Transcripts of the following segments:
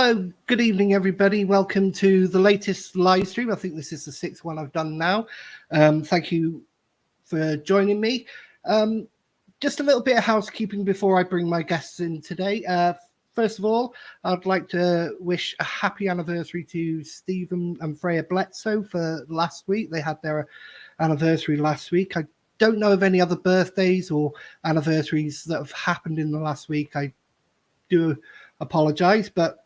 Hello, good evening, everybody. Welcome to the latest live stream. I think this is the sixth one I've done now. Thank you for joining me. Just a little bit of housekeeping before I bring my guests in today. First of all, I'd like to wish a happy anniversary to Stephen and Freya Bledsoe for last week. They had their anniversary last week. I don't know of any other birthdays or anniversaries that have happened in the last week. I do apologize, but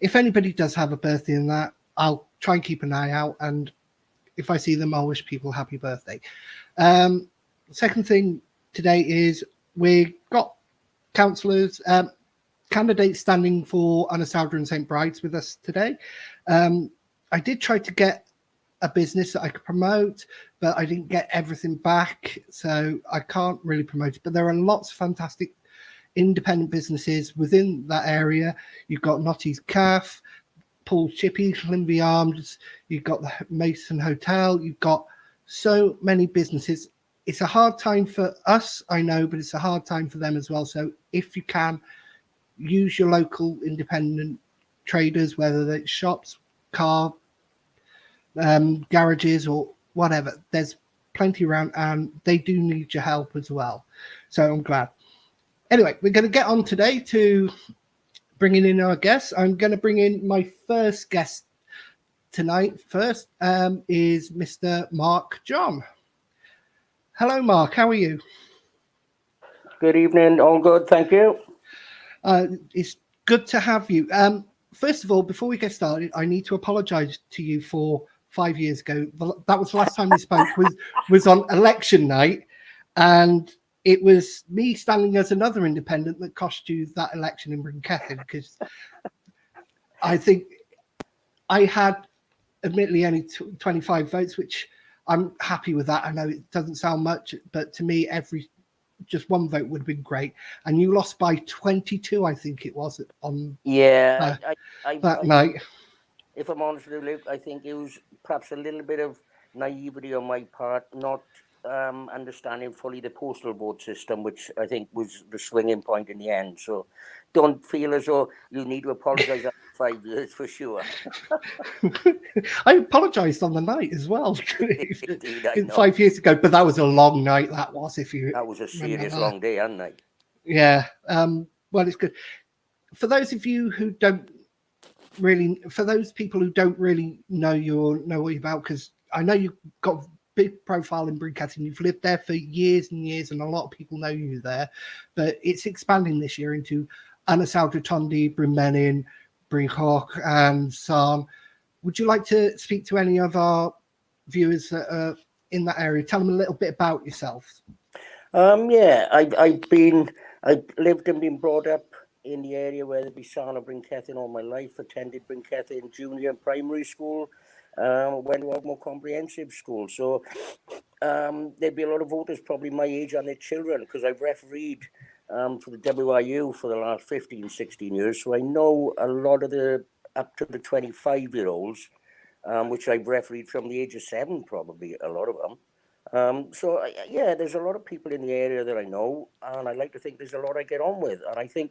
if anybody does have a birthday in that, I'll try and keep an eye out, and if I see them, I'll wish people happy birthday. Second thing today is we've got councillors, candidates standing for Ynysawdre and St Brides with us today. I did try to get a business that I could promote, but I didn't get everything back, so I can't really promote it. But there are lots of fantastic independent businesses within that area. You've got Notty's Calf, Paul's Chippy, Limby Arms, you've got the Mason Hotel, you've got so many businesses. It's a hard time for us, I know, but it's a hard time for them as well. So if you can, use your local independent traders, whether it's shops, car, garages or whatever. There's plenty around, and they do need your help as well. So I'm glad. Anyway, we're going to get on today to bringing in our guests. I'm going to bring in my first guest tonight. First is Mr. Mark John. Hello, Mark. How are you? Good evening. All good. Thank you. It's good to have you. First of all, before we get started, I need to apologize to you for 5 years ago. That was the last time we spoke was on election night, and it was me standing as another independent that cost you that election in Brinkethin, because I think I had, admittedly, only 25 votes, which I'm happy with that. I know it doesn't sound much, but to me, just one vote would have been great. And you lost by 22, I think it was, on that night. If I'm honest with you, Luke, I think it was perhaps a little bit of naivety on my part, not understanding fully the postal vote system, which I think was the swinging point in the end. So don't feel as though you need to apologise after 5 years, for sure. I apologised on the night as well. Indeed, 5 years ago, but that was a long night. That was, that was a serious long day, hadn't I? Yeah. Well, it's good for those of you who don't really, for those people who don't really know what you're about, because I know you've got big profile in Brinkethin. You've lived there for years and years, and a lot of people know you there. But it's expanding this year into Ynysawdre, Tondy, Brynmenyn, Brinchog, and so on. Would you like to speak to any of our viewers that are in that area? Tell them a little bit about yourself. Yeah, I've lived and been brought up in the area where the Bisana Brinkethin all my life. Attended Brinkethin Junior and Primary School. Went to more comprehensive school. So there'd be a lot of voters probably my age and their children, because I've refereed for the WIU for the last 15, 16 years. So I know a lot of the up to the 25-year-olds, which I've refereed from the age of 7, probably, a lot of them. So yeah, there's a lot of people in the area that I know, and I like to think there's a lot I get on with. And I think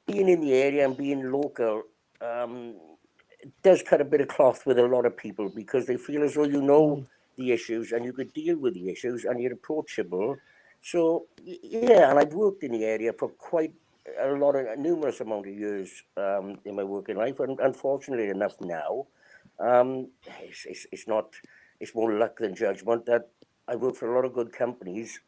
being in the area and being local, does cut a bit of cloth with a lot of people, because they feel as though you know the issues and you could deal with the issues and you're approachable. So yeah, and I've worked in the area for quite a numerous amount of years in my working life, and unfortunately enough now, it's more luck than judgment that I work for a lot of good companies,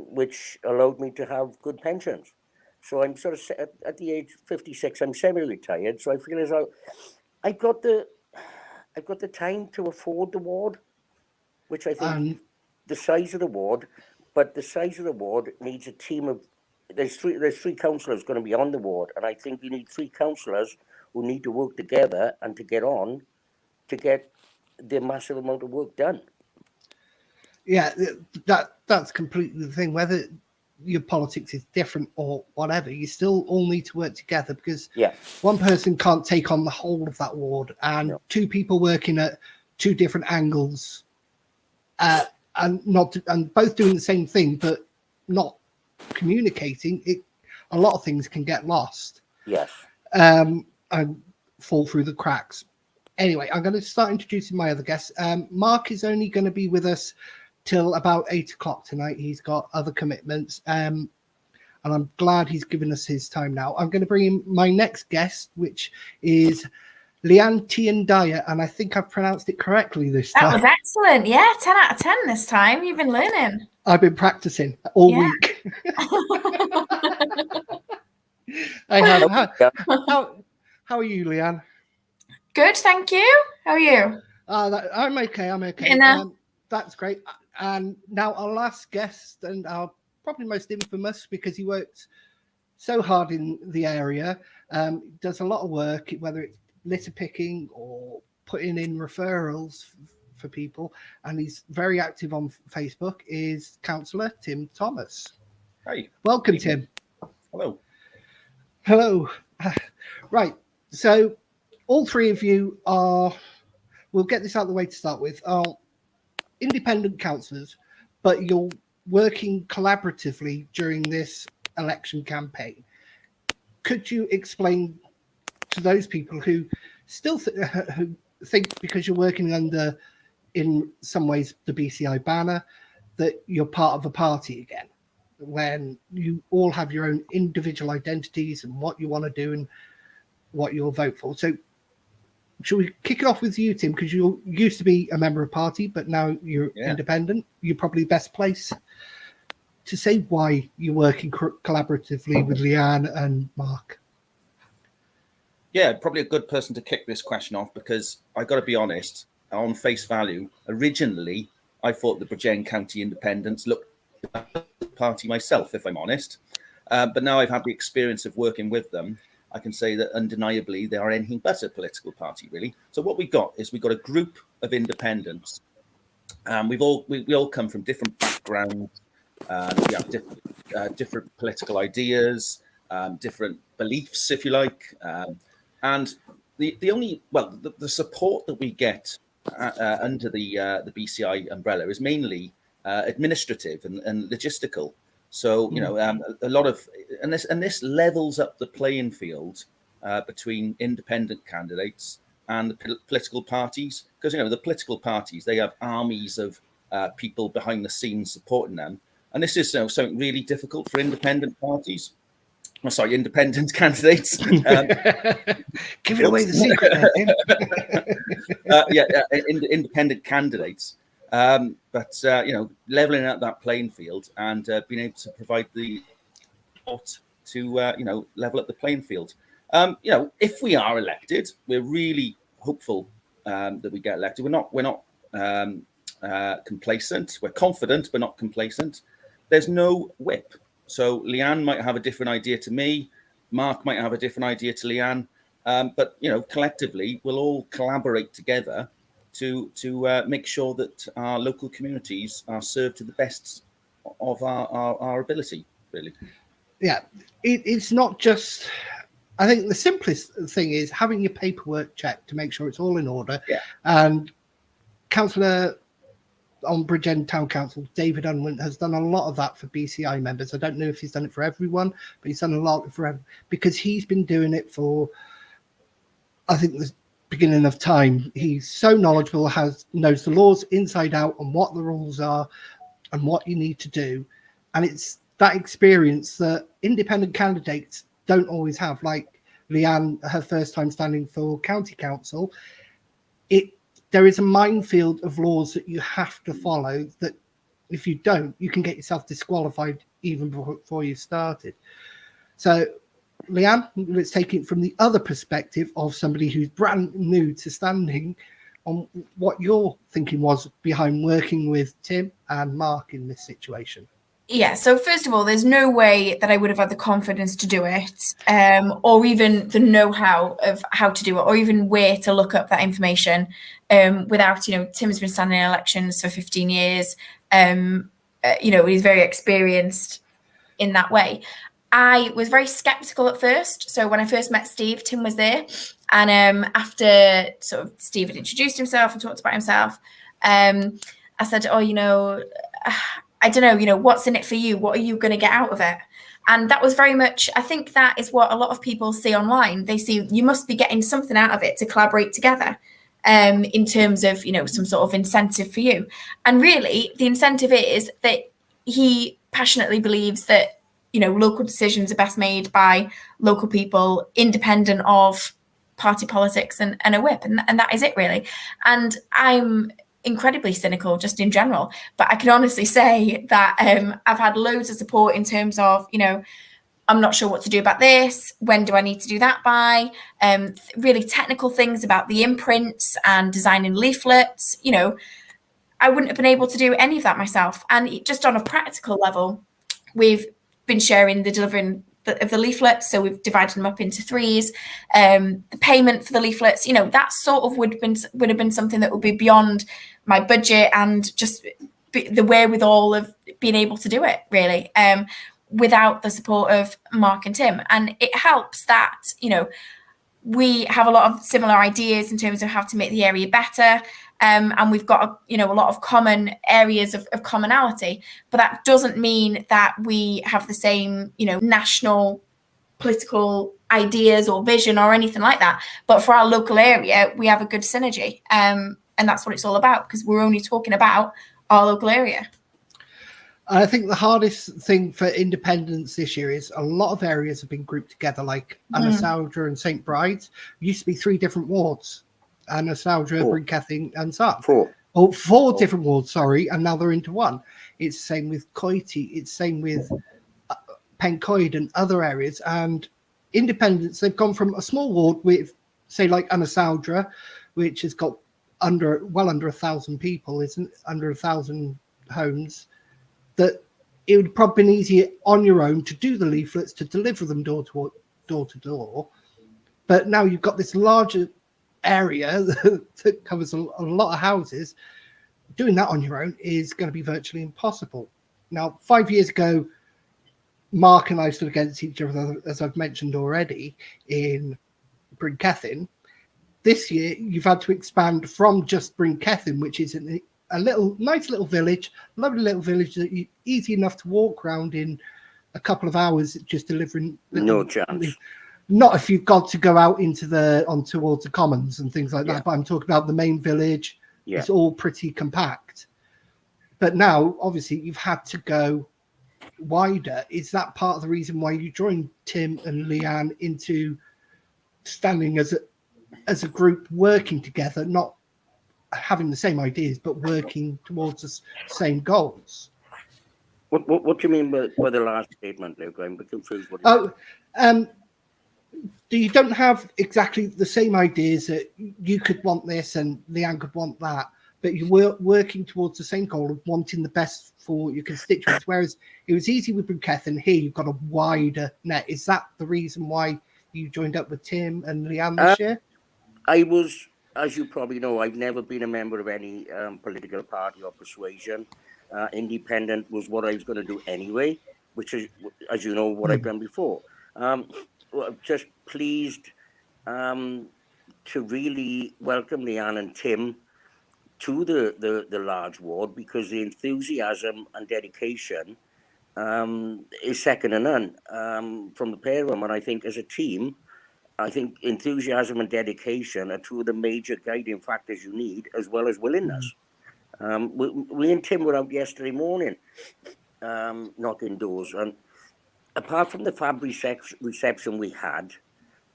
which allowed me to have good pensions. So I'm sort of at the age 56. I'm semi-retired, so I feel as though I've got the time to afford the ward, which I think the size of the ward, but the size of the ward needs a team of, there's three councillors going to be on the ward, and I think you need 3 councillors who need to work together and to get on to get the massive amount of work done. Yeah, that's completely the thing. Whether your politics is different or whatever, you still all need to work together, because one person can't take on the whole of that ward, and 2 people working at 2 different angles, and both doing the same thing but not communicating. A lot of things can get lost. Yes. and fall through the cracks. Anyway, I'm going to start introducing my other guests. Mark is only going to be with us till about 8 o'clock tonight. He's got other commitments, and I'm glad he's given us his time now. I'm going to bring in my next guest, which is Leanne Teahan-Dyer, and I think I've pronounced it correctly this time. That was excellent. Yeah, 10 out of 10 this time. You've been learning. I've been practicing all week. I have. How are you, Leanne? Good, thank you. How are you? I'm okay. That's great. And now our last guest, and our probably most infamous because he works so hard in the area, does a lot of work, whether it's litter picking or putting in referrals for people, and he's very active on Facebook, is Councillor Tim Thomas. Hi. Welcome, Tim. Hello. Right. So all three of you we'll get this out of the way to start with, are independent councillors, but you're working collaboratively during this election campaign. Could you explain to those people who still who think because you're working under, in some ways, the BCI banner, that you're part of a party again, when you all have your own individual identities and what you want to do and what you'll vote for? So should we kick it off with you, Tim, because you used to be a member of party, but now you're independent. You're probably best placed to say why you're working collaboratively with Leanne and Mark. Yeah, probably a good person to kick this question off, because I got to be honest, on face value, originally I thought the Bridgend County Independents looked like a party myself, if I'm honest. But now I've had the experience of working with them, I can say that undeniably they are anything but a political party, really. So what we've got a group of independents. We all come from different backgrounds. We have different political ideas, different beliefs, if you like. And the support that we get under the BCI umbrella is mainly administrative and logistical. So a lot of this levels up the playing field between independent candidates and the political parties, because the political parties, they have armies of people behind the scenes supporting them, and this is something really difficult for independent parties. Independent candidates. Give it away the secret. Independent candidates. But leveling out that playing field and being able to provide the support to level up the playing field. If we are elected, we're really hopeful that we get elected. We're not complacent. We're confident, but not complacent. There's no whip. So Leanne might have a different idea to me. Mark might have a different idea to Leanne. But collectively, we'll all collaborate together to make sure that our local communities are served to the best of our ability, really. Yeah, it's not just. I think the simplest thing is having your paperwork checked to make sure it's all in order. Yeah. And Councillor on Bridgend Town Council, David Unwin, has done a lot of that for BCI members. I don't know if he's done it for everyone, but he's done a lot for everyone, because he's been doing it for, I think, the beginning of time. He's so knowledgeable, knows the laws inside out and what the rules are and what you need to do. And it's that experience that independent candidates don't always have. Like Leanne, her first time standing for county council, there is a minefield of laws that you have to follow, that if you don't, you can get yourself disqualified even before you started. So Leanne, let's take it from the other perspective of somebody who's brand new to standing, on what your thinking was behind working with Tim and Mark in this situation. Yeah, so first of all, there's no way that I would have had the confidence to do it, or even the know-how of how to do it, or even where to look up that information without, Tim's been standing in elections for 15 years. He's very experienced in that way. I was very skeptical at first. So when I first met Steve, Tim was there. And after sort of Steve had introduced himself and talked about himself, I said, I don't know, what's in it for you? What are you going to get out of it? And that was very much, I think that is what a lot of people see online. They see you must be getting something out of it to collaborate together, in terms of, you know, some sort of incentive for you. And really, the incentive is that he passionately believes that, you know, local decisions are best made by local people, independent of party politics and a whip. And that is it, really. And I'm incredibly cynical just in general, but I can honestly say that I've had loads of support in terms of, you know, I'm not sure what to do about this. When do I need to do that by? Really technical things about the imprints and designing leaflets. You know, I wouldn't have been able to do any of that myself. And just on a practical level, we've been sharing the delivering of the leaflets. So we've divided them up into threes. The payment for the leaflets, you know, that sort of would have been something that would be beyond my budget and just the wherewithal of being able to do it, really. Without the support of Mark and Tim. And it helps that, you know, we have a lot of similar ideas in terms of how to make the area better. And we've got, you know, a lot of common areas of commonality, but that doesn't mean that we have the same, you know, national political ideas or vision or anything like that. But for our local area, we have a good synergy. And that's what it's all about, because we're only talking about our local area. I think the hardest thing for independents this year is a lot of areas have been grouped together, like Ynysawdre and St Brides. Used to be 3 different wards: Ynysawdre, Brinkethin and Sarn. 4 different wards, sorry, and now they're into 1. It's the same with Coity, it's the same with Pencoed and other areas. And independents, they've gone from a small ward with, say, like Ynysawdre, which has got well under 1,000 people, isn't under 1,000 homes, that it would probably been easier on your own to do the leaflets, to deliver them door to door. But now you've got this larger area that covers a lot of houses. Doing that on your own is going to be virtually impossible. Now, 5 years ago, Mark and I stood against each other, as I've mentioned already, in Brinkethin. This year, you've had to expand from just Brinkethin, which is a nice little village, lovely little village that you easy enough to walk around in a couple of hours, just delivering. No chance. Not if you've got to go out towards the commons and things like that. But I'm talking about the main village. Yeah. It's all pretty compact. But now, obviously, you've had to go wider. Is that part of the reason why you joined Tim and Leanne into standing as a group, working together, not having the same ideas, but working towards the same goals? What do you mean by the last statement, Luke? I'm a bit confused. You don't have exactly the same ideas that you could want this and Leanne could want that, but you were working towards the same goal of wanting the best for your constituents. Whereas it was easy with Brinkethin, here you've got a wider net. Is that the reason why you joined up with Tim and Leanne this year? I was, as you probably know, I've never been a member of any political party or persuasion. Independent was what I was going to do anyway, which is, as you know, what I've done before. Well, I'm just pleased to really welcome Leanne and Tim to the large ward, because the enthusiasm and dedication is second to none from the pair of them. And I think as a team, I think enthusiasm and dedication are 2 of the major guiding factors you need, as well as willingness. We and Tim were out yesterday morning, not indoors, and apart from the fab reception we had,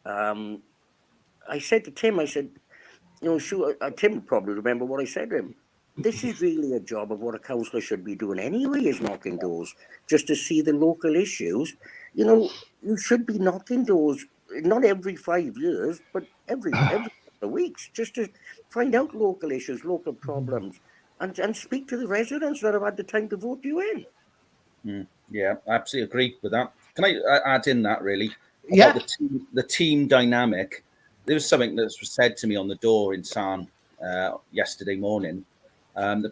I said to Tim, you know, sure, Tim would probably remember what I said to him. This is really a job of what a councillor should be doing anyway, is knocking doors, just to see the local issues. You know, you should be knocking doors, not every 5 years, but every couple of weeks, just to find out local issues, local problems, and speak to the residents that have had the time to vote you in. Yeah, I absolutely agree with that. Can I add in that, really? Yeah. The team dynamic. There was something that was said to me on the door in Sarn yesterday morning.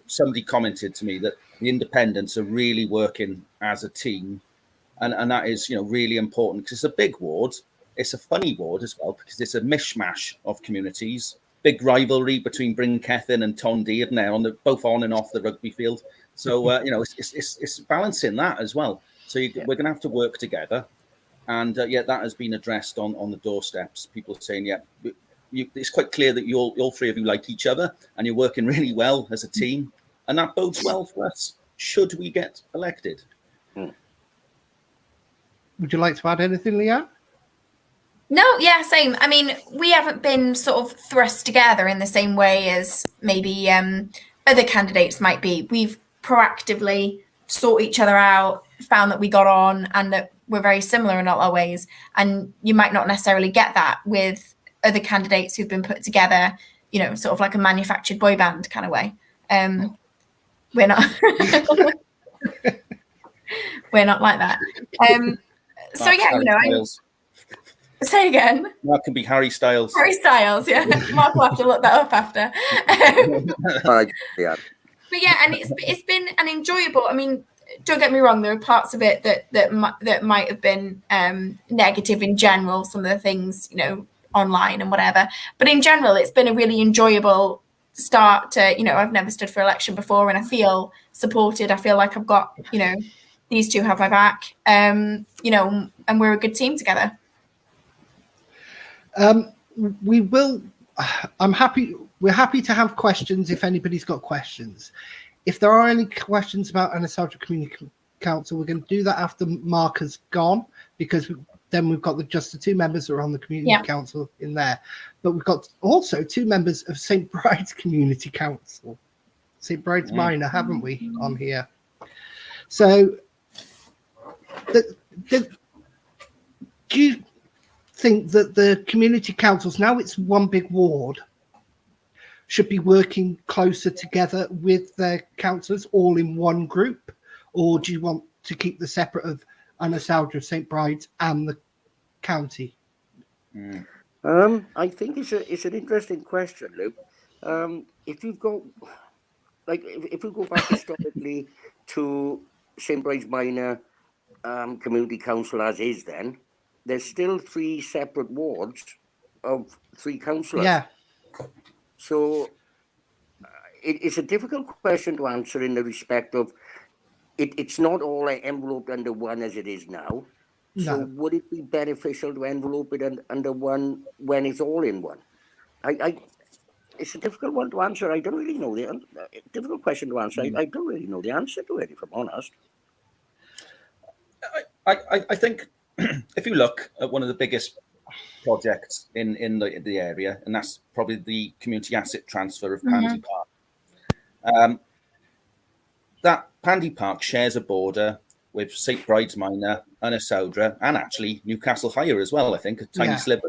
Somebody commented to me that the independents are really working as a team, and that is, you know, really important, because it's a big ward. It's a funny ward as well, because it's a mishmash of communities. Big rivalry between Brinkethin and Tondy, isn't there, both on and off the rugby field. So you know, it's balancing that as well. So we're going to have to work together. And that has been addressed on the doorsteps. People saying, it's quite clear that all three of you like each other and you're working really well as a team. And that bodes well for us should we get elected. Would you like to add anything, Leanne? No, yeah, same. I mean, we haven't been sort of thrust together in the same way as maybe other candidates might be. We've proactively sought each other out, found that we got on and that we're very similar in all our ways. And you might not necessarily get that with other candidates who've been put together, sort of like a manufactured boy band kind of way. We're not we're not like that. So yeah, say again. That could be Harry Styles. Harry Styles, yeah. Mark will have to look that up after. Yeah. But yeah, and it's been an enjoyable. I mean, don't get me wrong. There are parts of it that might have been negative in general. Some of the things, online and whatever. But in general, it's been a really enjoyable start to. I've never stood for election before, and I feel supported. I feel like I've got, these two have my back. And we're a good team together. We will. I'm happy. We're happy to have questions if anybody's got questions. If there are any questions about Ynysawdre Community Council, we're going to do that after Mark has gone, because then we've got just the two members that are on the Community Council in there. But we've got also two members of St Brides Community Council, St Brides Minor, haven't we, on here? So, do you think that the community councils, now it's one big ward, should be working closer together with their councillors all in one group, or do you want to keep the separate of Ynysawdre, St Brides and the county? I think it's an interesting question, Luke. If you've got, if we go back historically to St Brides Minor Community Council as is, then there's still three separate wards of three councillors. Yeah. So it's a difficult question to answer in the respect of it's not all enveloped under one as it is now. No. So would it be beneficial to envelope it under one when it's all in one? It's a difficult one to answer. I don't really know difficult question to answer. I don't really know the answer to it, if I'm honest. I think if you look at one of the biggest projects in the area, and that's probably the community asset transfer of Pandy Park. That Pandy Park shares a border with St Brides Minor, Ynysawdre, and actually Newcastle Higher as well, I think, a tiny sliver.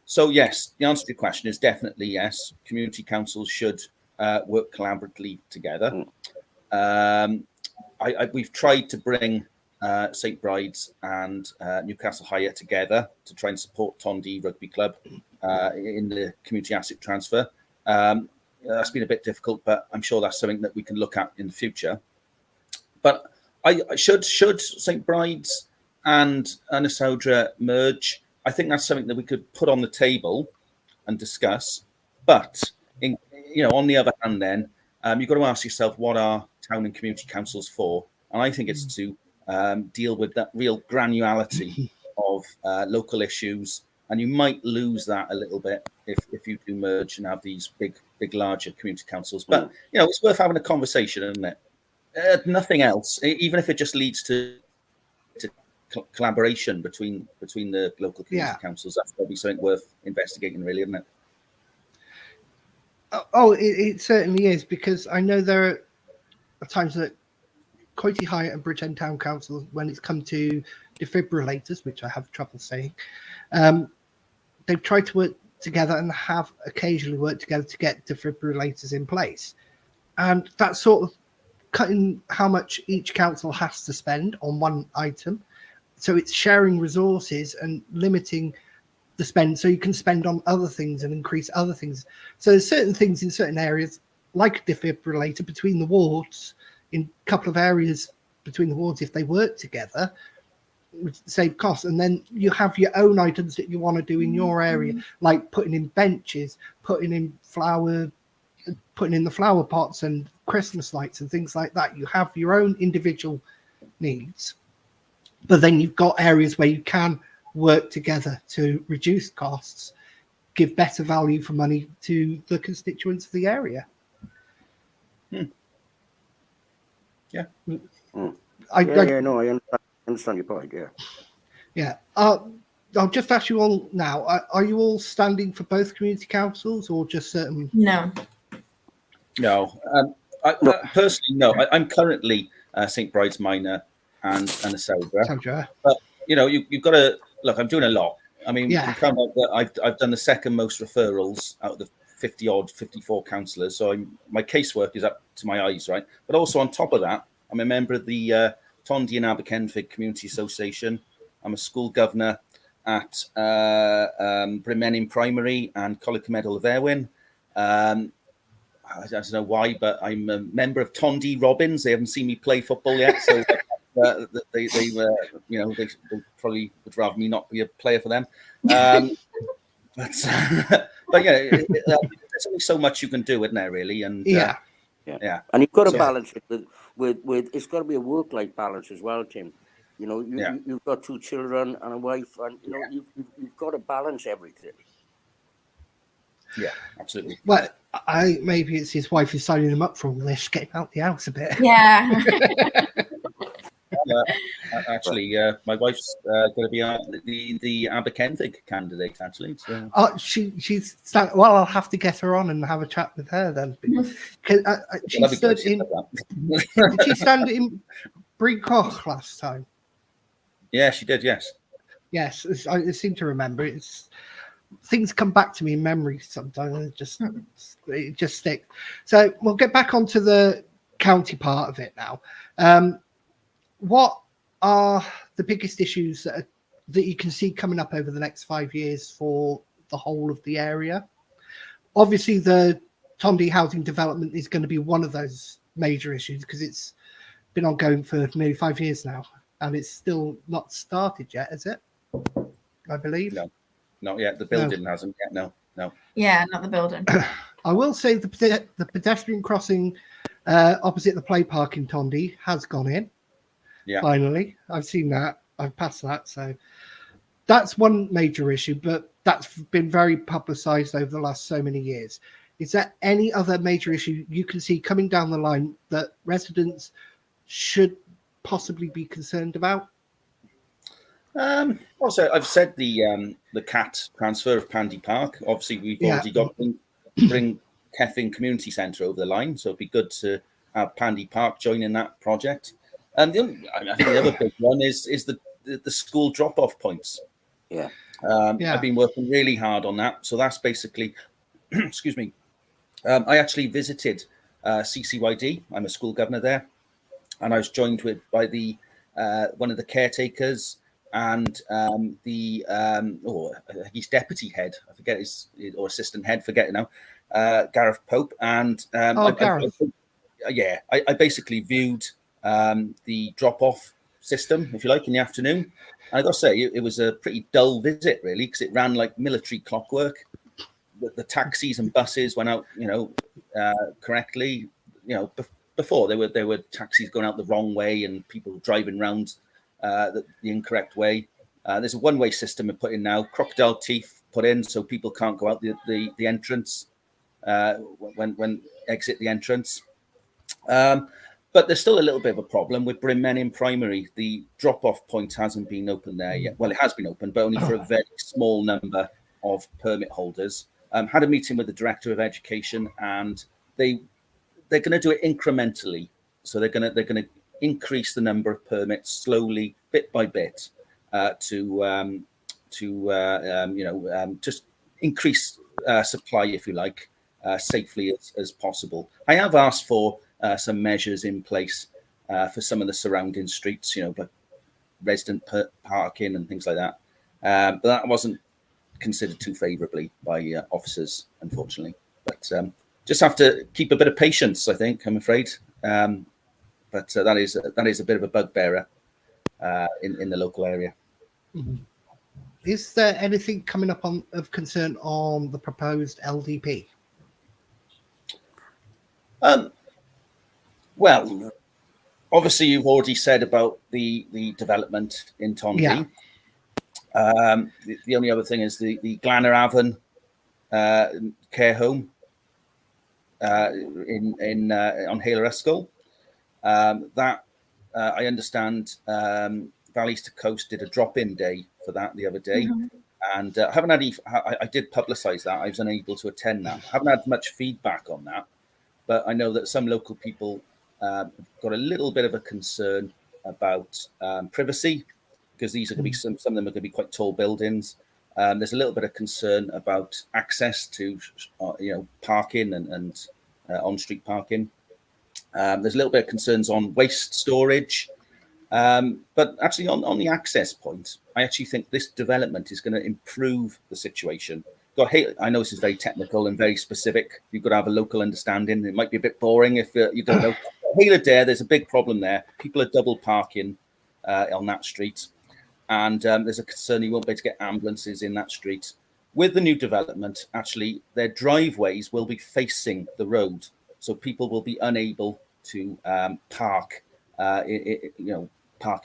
So yes, the answer to your question is definitely yes. Community councils should work collaboratively together. We've tried to bring St Brides and Newcastle Higher together to try and support Tondy Rugby Club in the community asset transfer. That's been a bit difficult, but I'm sure that's something that we can look at in the future. But should St Brides and Ynysawdre merge? I think that's something that we could put on the table and discuss. But on the other hand, then you've got to ask yourself, what are town and community councils for? And I think it's to deal with that real granularity of local issues, and you might lose that a little bit if you do merge and have these big larger community councils. But it's worth having a conversation, isn't it? Nothing else, even if it just leads to collaboration between the local community councils. That's probably something worth investigating, really, isn't it? It certainly is, because I know there are times that Coity High and Bridgend Town Council, when it's come to defibrillators, which I have trouble saying, they've tried to work together and have occasionally worked together to get defibrillators in place. And that's sort of cutting how much each council has to spend on one item. So it's sharing resources and limiting the spend so you can spend on other things and increase other things. So there's certain things in certain areas, like a defibrillator between the wards, in a couple of areas between the wards, if they work together, would save costs. And then you have your own items that you want to do in your area, like putting in benches, putting in the flower pots and Christmas lights and things like that. You have your own individual needs. But then you've got areas where you can work together to reduce costs, give better value for money to the constituents of the area. Yeah. I understand your point. Yeah. Yeah. I'll just ask you all now. Are you all standing for both community councils or just certain? No. No. I personally, no. I'm currently St Brides Minor and Ynysawdre. But you've got to look. I'm doing a lot. I mean, Yeah. we found out that I've done the second most referrals out of the 54 councillors. So my casework is up to my eyes, right? But also on top of that, I'm a member of the Ynysawdre and St Brides Community Association. I'm a school governor at Bremennin Primary and Coleg Medal of Erwin. I don't know why, but I'm a member of Ynysawdre Robins. They haven't seen me play football yet, so they probably would rather me not be a player for them. But yeah, there's only so much you can do, isn't there? Really, and yeah. And you've got to balance it with it's got to be a work-life balance as well, Tim. You've got 2 children and a wife, and you've got to balance everything. Yeah, absolutely. Well, maybe it's his wife who's signing him up for all this, get him out the house a bit. Yeah. Actually, my wife's going to be the Aberkenfig candidate. Actually, so. She's well. I'll have to get her on and have a chat with her then. She stood in. Did she stand in Brinkoch last time? Yeah, she did. Yes. Yes, I seem to remember. Things come back to me in memory sometimes. It just sticks. So we'll get back onto the county part of it now. What are the biggest issues that you can see coming up over the next 5 years for the whole of the area? Obviously, the Ynysawdre housing development is going to be one of those major issues because it's been ongoing for nearly 5 years now, and it's still not started yet, is it? I believe. No, not yet. The building hasn't yet. No. Yeah, not the building. I will say the pedestrian crossing opposite the play park in Ynysawdre has gone in. Yeah. Finally, I've seen that. I've passed that. So that's one major issue, but that's been very publicised over the last so many years. Is there any other major issue you can see coming down the line that residents should possibly be concerned about? Also, I've said the CAT transfer of Pandy Park. Obviously, we've already got bring Keffin Community Centre over the line, so it'd be good to have Pandy Park joining that project. And I think the other big one is the school drop-off points. Yeah. I've been working really hard on that. So that's basically, excuse me. I actually visited CCYD. I'm a school governor there, and I was joined by the one of the caretakers and his deputy head. I forget or assistant head. Forget it now. Gareth Pope and Gareth. I basically viewed the drop-off system, if you like, in the afternoon. And I got to say, it was a pretty dull visit, really, because it ran like military clockwork. The taxis and buses went out, correctly. Before there were taxis going out the wrong way and people driving around the incorrect way. There's a one-way system put in now. Crocodile teeth put in so people can't go out the entrance when exit the entrance. But there's still a little bit of a problem with Bremennin Primary. The drop-off point hasn't been open there yet. Well, it has been open, but only for a very small number of permit holders. Had a meeting with the Director of Education, and they're going to do it incrementally. So they're going to increase the number of permits slowly, bit by bit, to just increase supply, if you like, safely as possible. I have asked for some measures in place for some of the surrounding streets, like resident parking and things like that. But that wasn't considered too favourably by officers, unfortunately. But just have to keep a bit of patience, I think, I'm afraid. But that is a bit of a bugbearer in the local area. Mm-hmm. Is there anything coming up of concern on the proposed LDP? Well, Obviously, you've already said about the development in Tondy. Yeah. The only other thing is the Glanner care home on Hale Ysgol. That I understand Valleys to Coast did a drop-in day for that the other day, and I haven't had I did publicise that. I was unable to attend that. I haven't had much feedback on that, but I know that some local people got a little bit of a concern about privacy, because these are going to be some of them are going to be quite tall buildings. There's a little bit of concern about access to parking and on-street parking. There's a little bit of concerns on waste storage, but actually on the access point, I actually think this development is going to improve the situation. I know this is very technical and very specific. You've got to have a local understanding. It might be a bit boring if you don't know. Hale-Ysgol, there's a big problem there. People are double parking on that street, and there's a concern you won't be able to get ambulances in that street. With the new development, actually, their driveways will be facing the road, so people will be unable to park in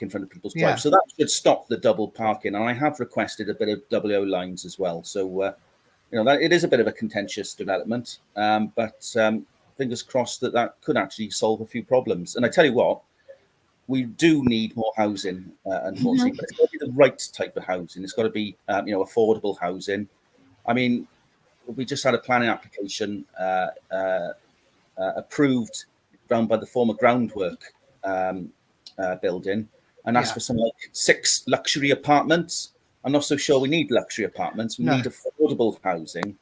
front of people's drives. So that should stop the double parking. And I have requested a bit of WO lines as well. So, that it is a bit of a contentious development, but fingers crossed that could actually solve a few problems. And I tell you what, we do need more housing, unfortunately, but it's got to be the right type of housing. It's got to be, affordable housing. I mean, we just had a planning application approved round by the former groundwork building, and asked for something like 6 luxury apartments. I'm not so sure we need luxury apartments. We need affordable housing,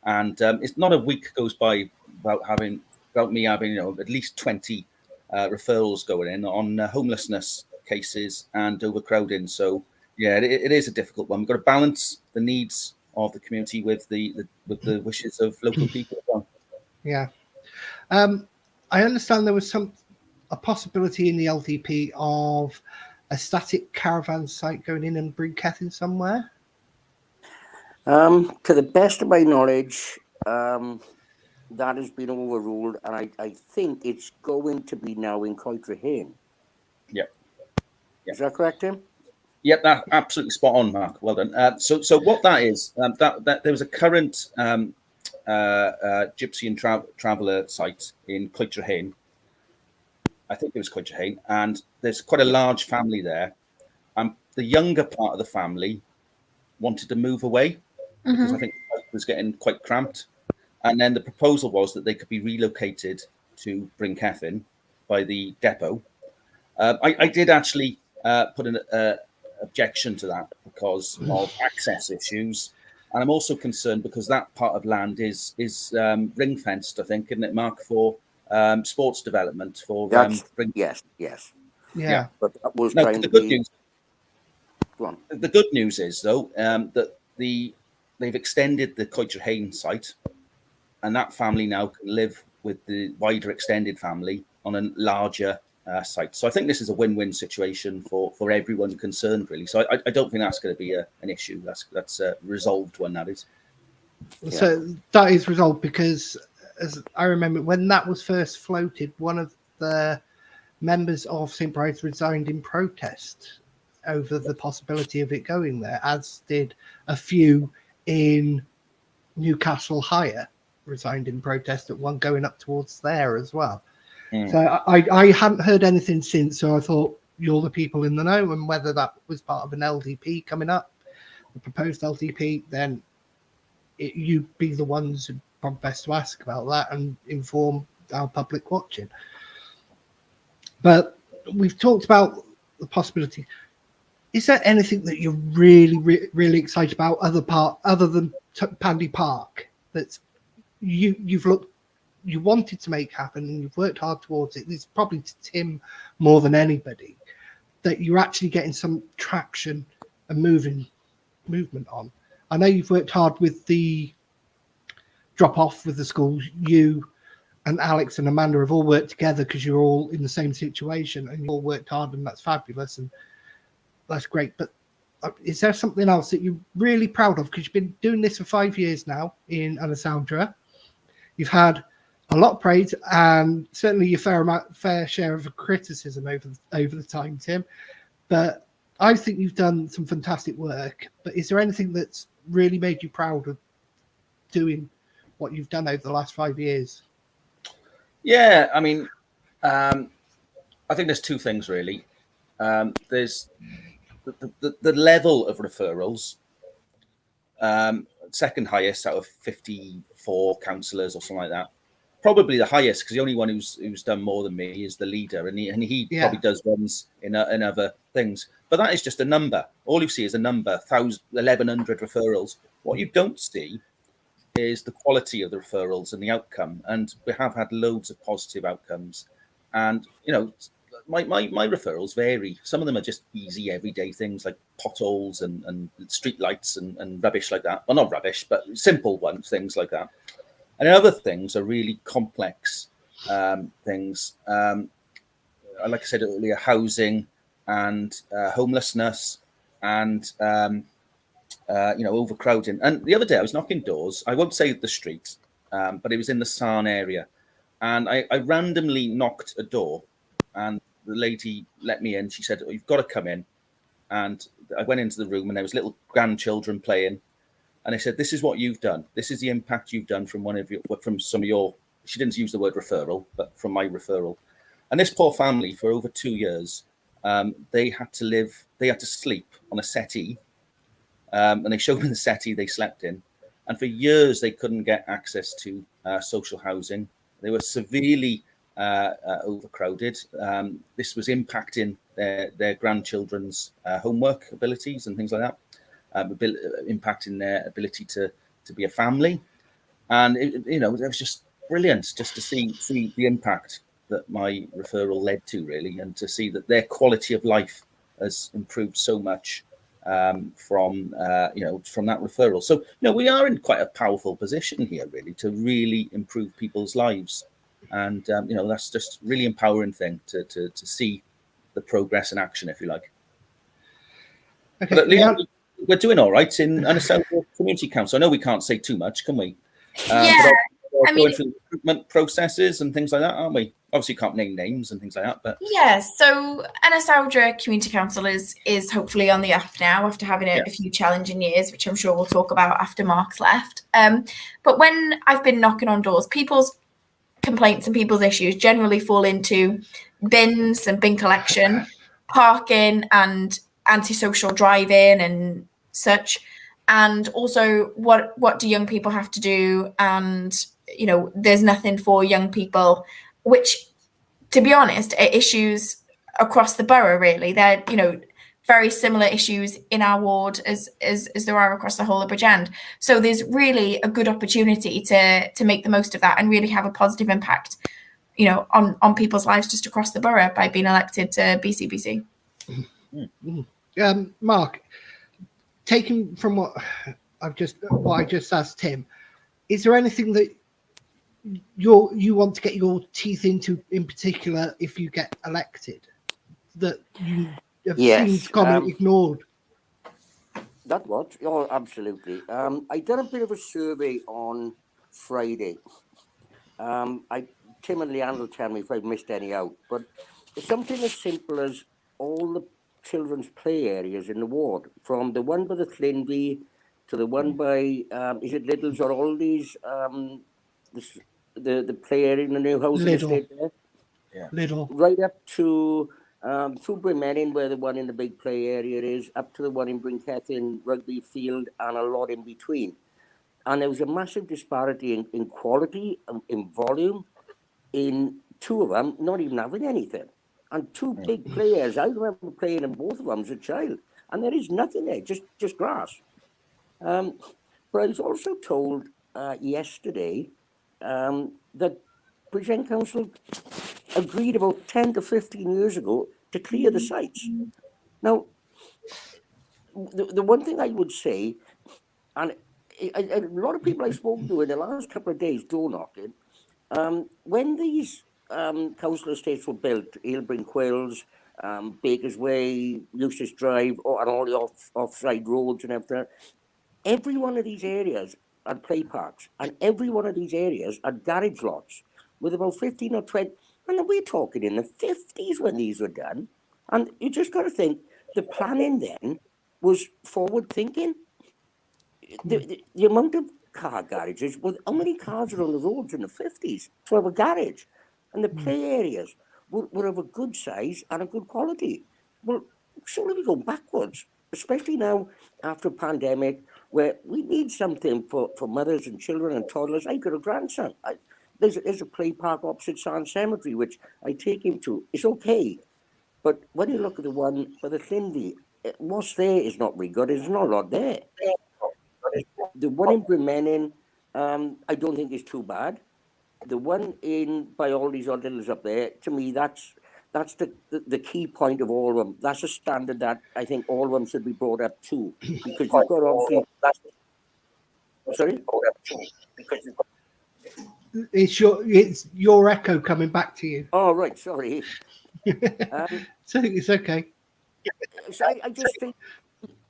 and it's not a week goes by without me having at least 20 referrals going in on homelessness cases and overcrowding. So it is a difficult one. We've got to balance the needs of the community with the wishes of local people as well. Yeah. I understand there was a possibility in the LDP of a static caravan site going in and Brinkethin somewhere. To the best of my knowledge, that has been overruled, and I think it's going to be now in Coitrehain. Yep. Is that correct, Tim? Yep, that's absolutely spot on, Mark. Well done. So what that is, that there was a current gypsy and traveller site in Coitrehain. I think it was Coitrehain, and there's quite a large family there. The younger part of the family wanted to move away because I think it was getting quite cramped. And then the proposal was that they could be relocated to Brinkethin by the depot. I did actually put an objection to that because of access issues. And I'm also concerned because that part of land is ring fenced, I think, isn't it, Mark, for sports development for yes. Yeah. But that was the good news. Go on. The good news is though that they've extended the Coitrehain site, and that family now can live with the wider extended family on a larger site. So I think this is a win-win situation for everyone concerned, really. So I don't think that's going to be an issue. That's a resolved one, that is. So that is resolved because, as I remember, when that was first floated, one of the members of St Brides resigned in protest over the possibility of it going there, as did a few in Newcastle Higher resigned in protest at one going up towards there as well. So I hadn't heard anything since, so I thought you're the people in the know, and whether that was part of an LDP coming up, the proposed LDP, then you'd be the ones who probably best to ask about that and inform our public watching. But we've talked about the possibility. Is there anything that you're really, really excited about other than Pandy Park that's you wanted to make happen and you've worked hard towards it? It's probably to Tim more than anybody that you're actually getting some traction and movement on. I know you've worked hard with the drop off with the schools. You and Alex and Amanda have all worked together because you're all in the same situation and you all worked hard, and that's fabulous and that's great. But is there something else that you're really proud of? Because you've been doing this for 5 years now in Ynysawdre. You've had a lot of praise and certainly your fair share of criticism over the time, Tim. But I think you've done some fantastic work. But is there anything that's really made you proud of doing what you've done over the last 5 years? Yeah, I mean, I think there's two things really. There's the level of referrals, second highest out of 54 counsellors or something like that. Probably the highest, because the only one who's done more than me is the leader, and he probably does ones in other things. But that is just a number. All you see is a number, 1,100 referrals. What you don't see is the quality of the referrals and the outcome. And we have had loads of positive outcomes. And my referrals vary. Some of them are just easy everyday things like potholes and street lights and rubbish like that. Well, not rubbish, but simple ones, things like that. And other things are really complex things. Like I said earlier, housing and homelessness and overcrowding. And the other day I was knocking doors. I won't say the street, but it was in the Sarn area. And I randomly knocked a door, and the lady let me in. She said, "Oh, you've got to come in." And I went into the room, and there was little grandchildren playing. And I said, "This is what you've done. This is the impact you've done from some of your." She didn't use the word referral, but from my referral. And this poor family, for over 2 years, they had to sleep on a settee. And they showed me the settee they slept in. And for years, they couldn't get access to social housing. They were severely overcrowded. This was impacting their grandchildren's homework abilities and things like that. Impacting their ability to be a family, and it was just brilliant just to see the impact that my referral led to, really, and to see that their quality of life has improved so much from that referral. So we are in quite a powerful position here, really, to really improve people's lives, and that's just really empowering thing to see the progress in action, if you like. Okay, but Leanne, we're doing all right in Ynysawdre Community Council. I know we can't say too much, can we? Yeah, but going through recruitment processes and things like that, aren't we? Obviously, you can't name names and things like that, but yeah. So Ynysawdre Community Council is hopefully on the up now after having a few challenging years, which I'm sure we'll talk about after Mark's left. But when I've been knocking on doors, people's complaints and people's issues generally fall into bins and bin collection, parking and antisocial driving and such, and also what do young people have to do, and there's nothing for young people, which, to be honest, are issues across the borough, really. They're very similar issues in our ward as there are across the whole of Bridgend. So there's really a good opportunity to make the most of that and really have a positive impact on people's lives just across the borough by being elected to BCBC. Mark, taking from what I just asked Tim, is there anything that you want to get your teeth into in particular if you get elected that you have seen commonly ignored? That what? Oh, absolutely. I did a bit of a survey on Friday. Tim and Leanne will tell me if I've missed any out, but it's something as simple as all the children's play areas in the ward, from the one by the Flindby to the one by is it Little's or Aldi's, the play area in the new housing estate there, Little, right up to through Brimenin, where the one in the big play area is, up to the one in Brinkethin, Rugby Field, and a lot in between. And there was a massive disparity in quality and in volume in two of them not even having anything. And two big players, I remember playing in both of them as a child, and there is nothing there, just grass. But I was also told yesterday that Bridgend Council agreed about 10 to 15 years ago to clear the sites. Now, the one thing I would say, and a lot of people I've spoken to in the last couple of days door knocking, when these council estates were built, Aylbryn Quills, Baker's Way, Eustace Drive, and all the offside roads and everything, every one of these areas had play parks, and every one of these areas had garage lots. with about 15 or 20. And we're talking in the 50s when these were done. And you just got to think the planning then was forward thinking. The amount of car garages, well, how many cars are on the roads in the 50s to have a garage? And the play areas were of a good size and a good quality. Well, surely we go backwards, especially now after a pandemic where we need something for mothers and children and toddlers. I've got a grandson. There's a play park opposite San Cemetery, which I take him to. It's okay. But when you look at the one for the Thindy, what's there is not very good. There's not a lot there. The one in Bremenning, I don't think is too bad. The one in by all these odd littles up there, to me, that's the key point of all of them. That's a standard that I think all of them should be brought up to, because you've got obviously. Sorry. It's your echo coming back to you. Oh right, sorry. So it's okay. So I just think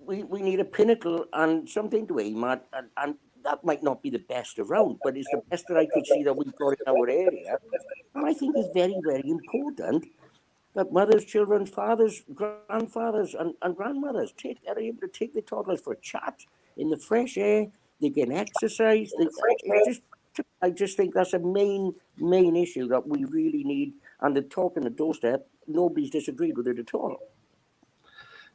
we need a pinnacle and something to aim at, and that might not be the best around, but it's the best that I could see that we've got in our area. And I think it's very, very important that mothers, children, fathers, grandfathers, and grandmothers are able to take the toddlers for a chat in the fresh air. They can exercise. I just think that's a main issue that we really need. And the talk on the doorstep, nobody's disagreed with it at all.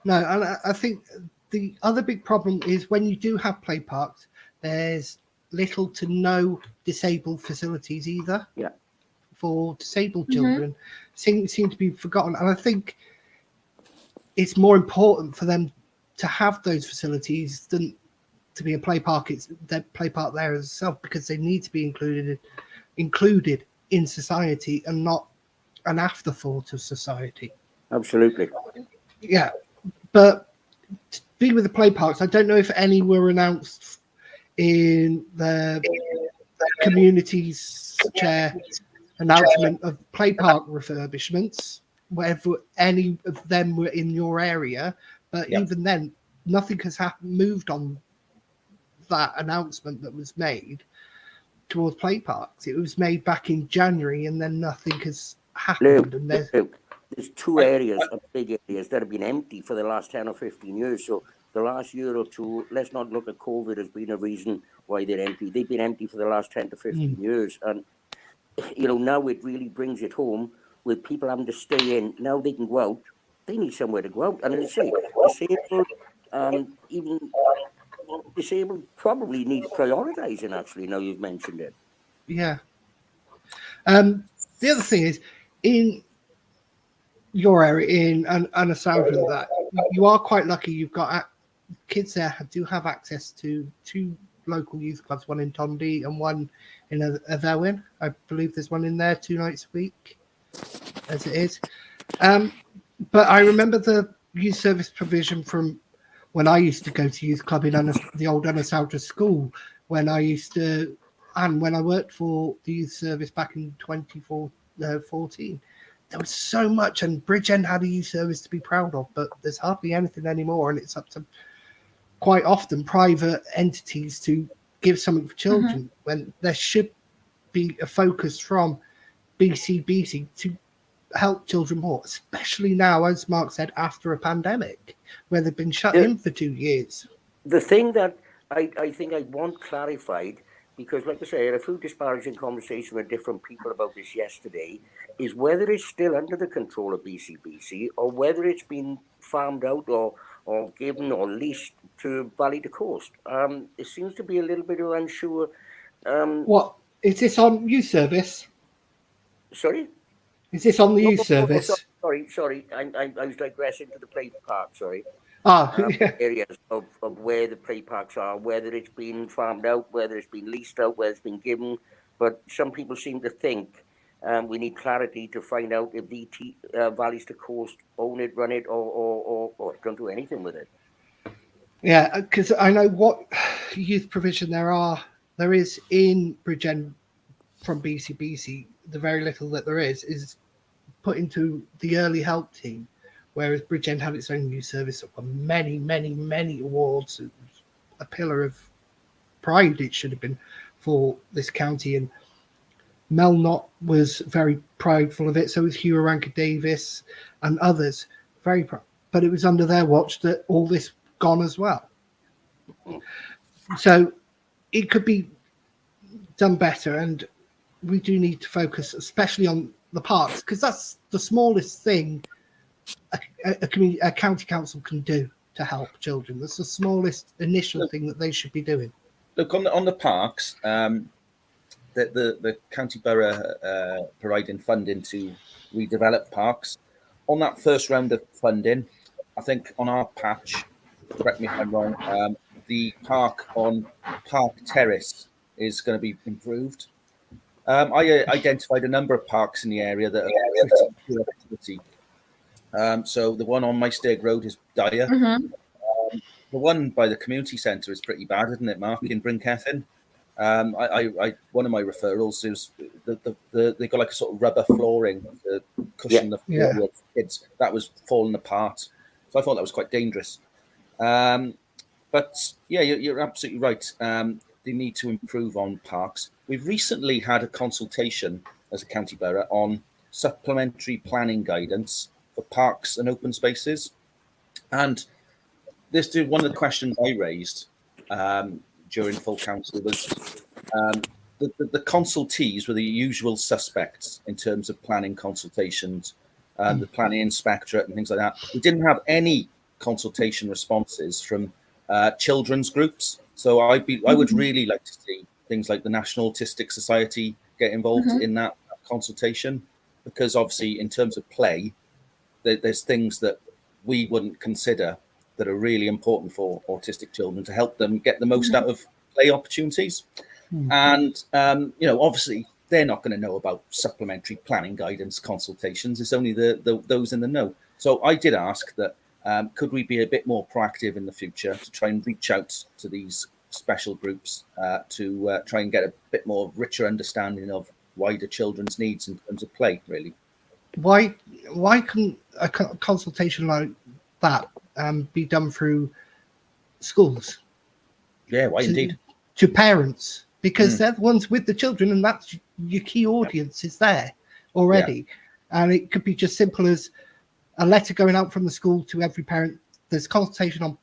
No, and I think the other big problem is when you do have play parks, there's little to no disabled facilities either. Yeah. For disabled children, seem to be forgotten. And I think it's more important for them to have those facilities than to be a play park. It's their play park there as itself, because they need to be included in society and not an afterthought of society. Absolutely. Yeah. But to be with the play parks, I don't know if any were announced in the community's chair announcement of play park refurbishments, whether any of them were in your area. But even then, nothing has moved on that announcement that was made towards play parks. It was made back in January, and then nothing has happened. There's two areas, big areas, that have been empty for the last 10 or 15 years. So the last year or two, let's not look at COVID as being a reason why they're empty. They've been empty for the last 10 to 15 years. And, now it really brings it home with people having to stay in. Now they can go out. They need somewhere to go out. And as I say, disabled probably need prioritising, actually, now you've mentioned it. Yeah. The other thing is, in your area in Ynysawdre, that you are quite lucky. You've got kids there do have access to two local youth clubs, one in Tondy and one in Ynysawdre. I believe there's one in there 2 nights a week, as it is. But I remember the youth service provision from when I used to go to youth club in the old Ynysawdre school, when I worked for the youth service back in 2014. There was so much, and Bridgend had a youth service to be proud of, but there's hardly anything anymore, and it's up to quite often private entities to give something for children, when there should be a focus from BCBC to help children more, especially now, as Mark said, after a pandemic where they've been shut in for 2 years. The thing that I think I want clarified, because like I say, I had a few disparaging conversations with different people about this yesterday, is whether it's still under the control of BCBC or whether it's been farmed out or given or leased to Valley to Coast. It seems to be a little bit unsure. What is this on youth service? Sorry? Is this on the youth service? Sorry. I was digressing to the play park, sorry. Areas of where the play parks are, whether it's been farmed out, whether it's been leased out, whether it's been given. But some people seem to think we need clarity to find out if VT Valleys to Coast own it, run it, or don't do anything with it. Yeah, because I know what youth provision there is in Bridgend from BCBC. The very little that there is put into the early help team, whereas Bridgend had its own youth service that won many, many, many awards. It was a pillar of pride, it should have been, for this county. And Mel Knott was very prideful of it. So was Hugh Rankin Davis and others. Very proud. But it was under their watch that all this gone as well. So it could be done better, and we do need to focus especially on the parks, because that's the smallest thing a county council can do to help children. That's the smallest initial thing that they should be doing. Look, on the parks, the county borough providing funding to redevelop parks. On that first round of funding, I think on our patch, correct me if I'm wrong, the park on Park Terrace is going to be improved. I identified a number of parks in the area that are pretty poor activity. So the one on Maesteg Road is dire. Mm-hmm. The one by the community centre is pretty bad, isn't it, Mark, in Bryn Cefn? I one of my referrals is they got like a sort of rubber flooring to cushion the floor with kids. That was falling apart. So I thought that was quite dangerous. But yeah, you're absolutely right. They need to improve on parks. We've recently had a consultation as a county borough on supplementary planning guidance for parks and open spaces. And this is one of the questions I raised during full council was the consultees were the usual suspects in terms of planning consultations, the planning inspectorate and things like that. We didn't have any consultation responses from children's groups. So I would really like to see things like the National Autistic Society get involved in that consultation, because obviously in terms of play, there's things that we wouldn't consider that are really important for autistic children to help them get the most out of play opportunities. And, obviously they're not going to know about supplementary planning guidance consultations. It's only those in the know. So I did ask that, could we be a bit more proactive in the future to try and reach out to these special groups to try and get a bit more richer understanding of wider children's needs in terms of play, really. Why couldn't a consultation like that be done through schools? Yeah, why indeed? To parents, because they're the ones with the children, and that's your key audience is there already. And it could be just simple as a letter going out from the school to every parent. There's consultation on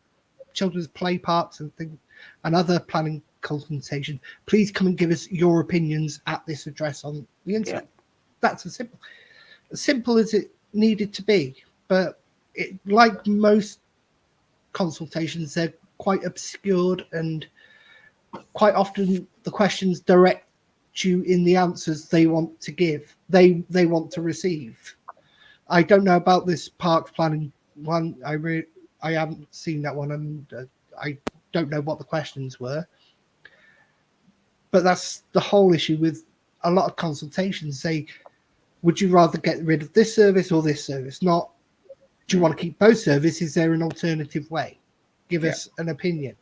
children's play parks and things, and other planning consultation. Please come and give us your opinions at this address on the internet. That's as simple as it needed to be. But like most consultations, they're quite obscured, and quite often the questions direct you in the answers they want to give, they want to receive. I don't know about this park planning one. I haven't seen that one, and I don't know what the questions were. But that's the whole issue with a lot of consultations. Say, would you rather get rid of this service or this service? Not, do you want to keep both services? Is there an alternative way? Give us an opinion.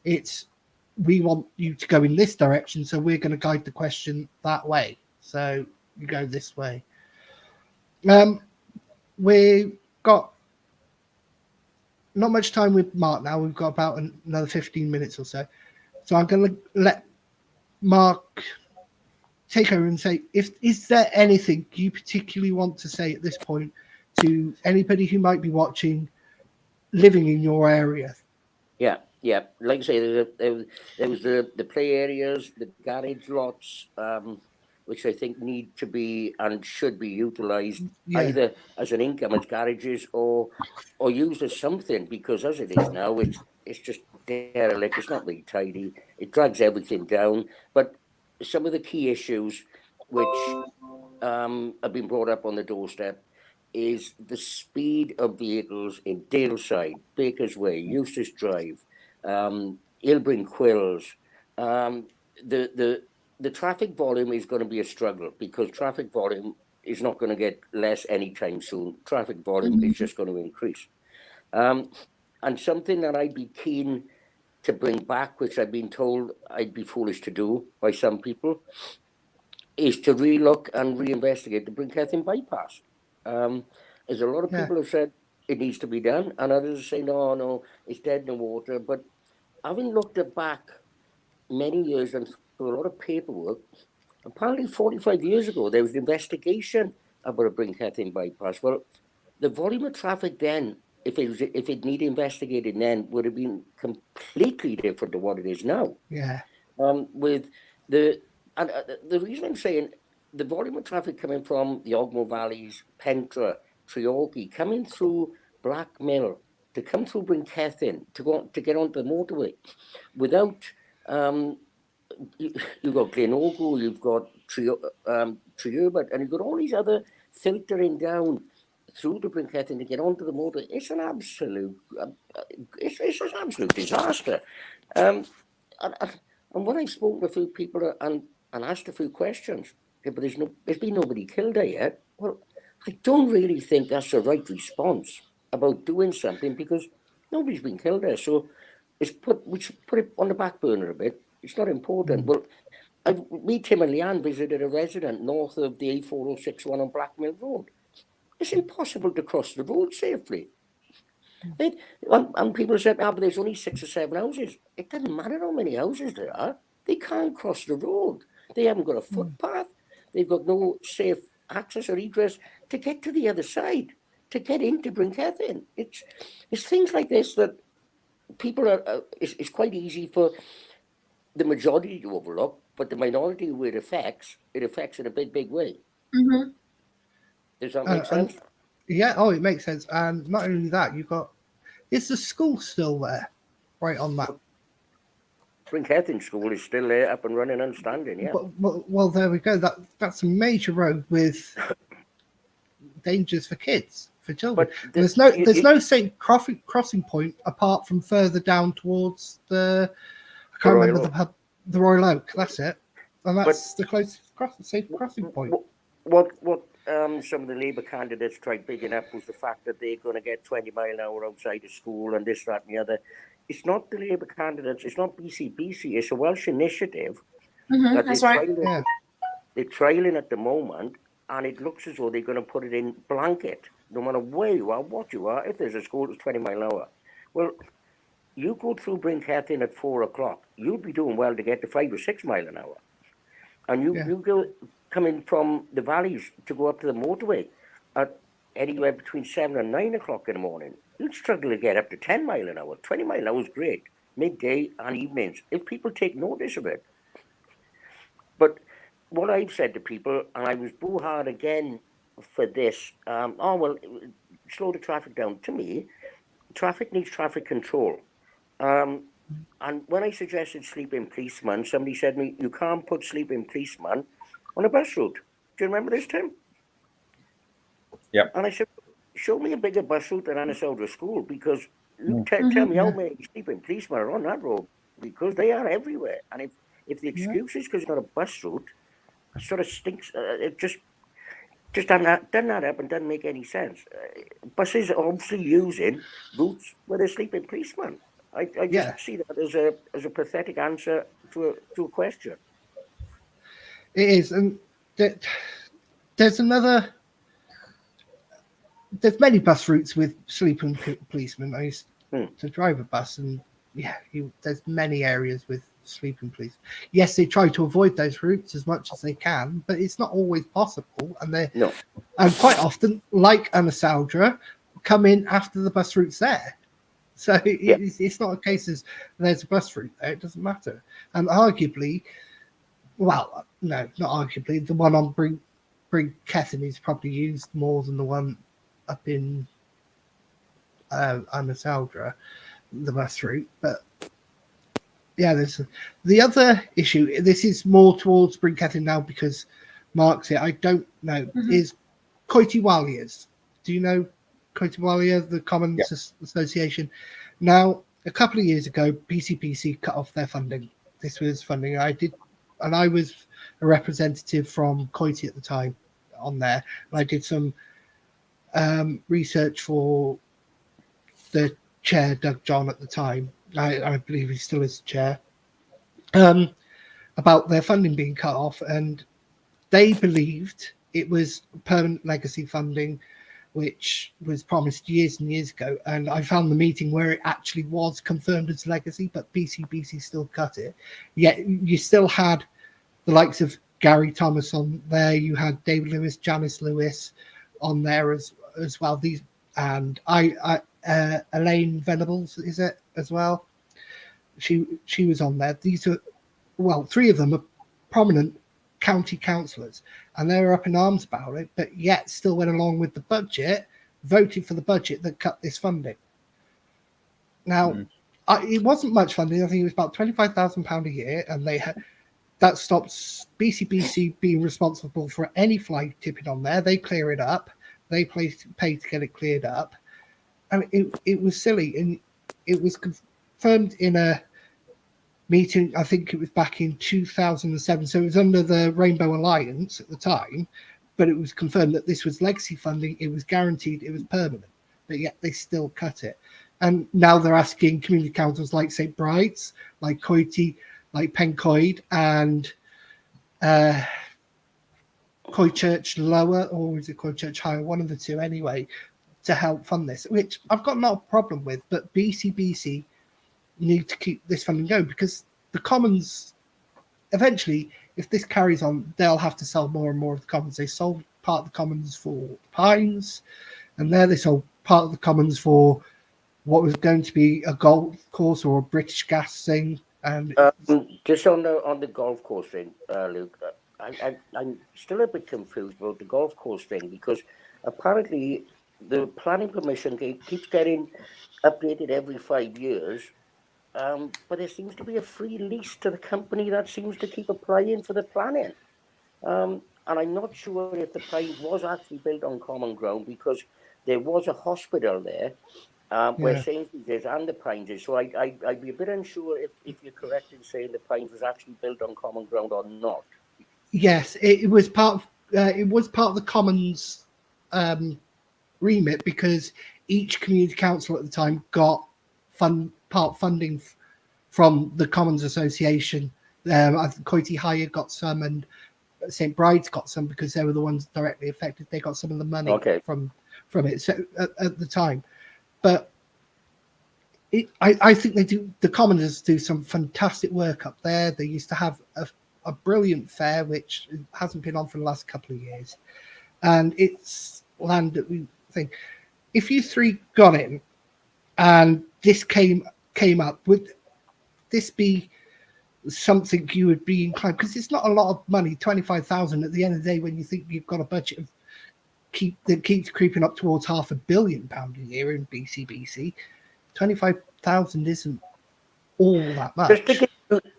It's, we want you to go in this direction, so we're going to guide the question that way. So you go this way. We've got not much time with Mark now. We've got about another 15 minutes or so. So I'm going to let Mark take over and say, is there anything you particularly want to say at this point to anybody who might be watching, living in your area? Yeah. Like I say, there was the play areas, the garage lots, which I think need to be and should be utilised either as an income as garages or used as something, because as it is now, it's just derelict. It's not really tidy. It drags everything down. But some of the key issues which have been brought up on the doorstep is the speed of vehicles in Daleside, Baker's Way, Eustace Drive, Ilbrin Quills. The traffic volume is going to be a struggle, because traffic volume is not going to get less anytime soon. Traffic volume is just going to increase. And something that I'd be keen to bring back, which I've been told I'd be foolish to do by some people, is to relook and reinvestigate the Bryn Cefn bypass. As a lot of people have said it needs to be done, and others say no, it's dead in the water. But having looked back many years and through a lot of paperwork, Apparently 45 years ago, there was an investigation about a Brinkethin bypass. Well, the volume of traffic then, if it needed investigated then, would have been completely different to what it is now. Yeah. With the reason I'm saying the volume of traffic coming from the Ogmore Valleys, Pentra, Treorchy, coming through Blackmill, to come through Brinkethin, to get onto the motorway, without you've got Glenorchy, you've got Treherbert, and you've got all these other filtering down through the Brinkethin to get onto the motorway. It's an absolute, it's an absolute disaster. And when I've spoken to a few people and asked a few questions, but there's been nobody killed there yet. Well, I don't really think that's the right response about doing something, because nobody's been killed there. So we should put it on the back burner a bit. It's not important. Well, me, Tim and Leanne visited a resident north of the A4061 on Blackmill Road. It's impossible to cross the road safely. And people said, but there's only 6 or 7 houses. It doesn't matter how many houses there are. They can't cross the road. They haven't got a footpath. They've got no safe access or egress to get to the other side, to get into Brinkethin. It's things like this that people are. It's quite easy for the majority to overlook, but the minority who it affects in a big way. Mm-hmm. Does that make sense? Yeah. Oh, it makes sense. And not only that, is the school still there? Right on that. Brinkethin School is still there, up and running and standing. Yeah. Well, there we go. That's a major road with dangers for kids, for children. But there's no safe crossing point apart from further down towards the. I can't remember the pub, the Royal Oak. That's it, and that's the closest safe crossing point. What some of the Labour candidates tried bigging up was the fact that they're going to get 20 mile an hour outside of school and this, that, and the other. It's not the Labour candidates. It's not BCBC. It's a Welsh initiative. Mm-hmm, that that's right. They're trialling at the moment, and it looks as though they're going to put it in blanket, no matter where you are, what you are. If there's a school that's 20 mile an hour, well, you go through Brinkethin at 4 o'clock, you'll be doing well to get to 5 or 6 mile an hour. And you go coming from the valleys to go up to the motorway at anywhere between 7 and 9 o'clock in the morning. You'd struggle to get up to 10 mile an hour. 20 mile an hour is great, midday and evenings, if people take notice of it. But what I've said to people, and I was boo hard again for this, slow the traffic down. To me, traffic needs traffic control. And when I suggested sleeping policemen, somebody said to me, you can't put sleeping policemen on a bus route. Do you remember this, Tim? Yeah. And I said, show me a bigger bus route than Ynysawdre School, because you tell me how many sleeping policemen are on that road, because they are everywhere. And if the excuse is because it's not a bus route, it sort of stinks. It just doesn't add up and doesn't make any sense. Buses are obviously using routes where they're sleeping policemen. I just see that as a pathetic answer to a question. It is, and there's many bus routes with sleeping policemen. I used to drive a bus, and there's many areas with sleeping police. Yes, they try to avoid those routes as much as they can, but it's not always possible. And and quite often, like Ynysawdre, come in after the bus route's there. So it's not a case as there's a bus route there. It doesn't matter. And arguably, well, no, not arguably, the one on Brinkethin is probably used more than the one up in Ynysawdre, the bus route. But there's the other issue. This is more towards Brinkethin now because Mark's here. I don't know. Is Coitiwalias. Do you know Coitiwalia, the Commons Association? Now, a couple of years ago, PCPC cut off their funding. This was funding I was a representative from Coiti at the time on there, and I did some research for the chair, Doug John, at the time. I believe he still is the chair, about their funding being cut off, and they believed it was permanent legacy funding, which was promised years and years ago. And I found the meeting where it actually was confirmed as legacy, but PCBC still cut it. Yet you still had the likes of Gary Thomas on there. You had David Lewis, Janice Lewis on there as well. These and Elaine Venables, is it as well? She was on there. These are, well, three of them are prominent county councillors, and they were up in arms about it, but yet still went along with the budget, voted for the budget that cut this funding. Now, it wasn't much funding. I think it was about £25,000 a year, and that stops BCBC being responsible for any flag tipping on there. They clear it up. They pay to get it cleared up. And it was silly, and it was confirmed in a meeting, I think it was back in 2007, so it was under the Rainbow Alliance at the time, but it was confirmed that this was legacy funding, it was guaranteed, it was permanent, but yet they still cut it. And now they're asking community councils like St Brides, like Coity, like Pencoed, and Coychurch Lower, or is it Coychurch Higher, one of the two anyway, to help fund this, which I've got no problem with, but BCBC need to keep this funding going, because the Commons, eventually, if this carries on, they'll have to sell more and more of the Commons. They sold part of the Commons for Pines, and there they sold part of the Commons for what was going to be a golf course or a British Gas thing. And just on the golf course thing, Luke, I'm still a bit confused about the golf course thing, because apparently the planning permission keeps getting updated every 5 years. But there seems to be a free lease to the company that seems to keep applying for the planning. And I'm not sure if the Pines was actually built on common ground, because there was a hospital there where Sainsbury's is and the Pines is. So I'd be a bit unsure if you're correct in saying the Pines was actually built on common ground or not. Yes, it was part of the Commons remit, because each community council at the time got part funding from the Commons Association. I think Coity Higher got some, and St Brides got some, because they were the ones directly affected. They got some of the money from it. So at the time, but I think the Commoners do some fantastic work up there. They used to have a brilliant fair, which hasn't been on for the last couple of years, and it's land that we think, if you three got in and this came up, would this be something you would be inclined, because it's not a lot of money, 25,000 at the end of the day, when you think you've got a budget of that keeps creeping up towards £500 million a year in BCBC. 25,000 isn't all that much.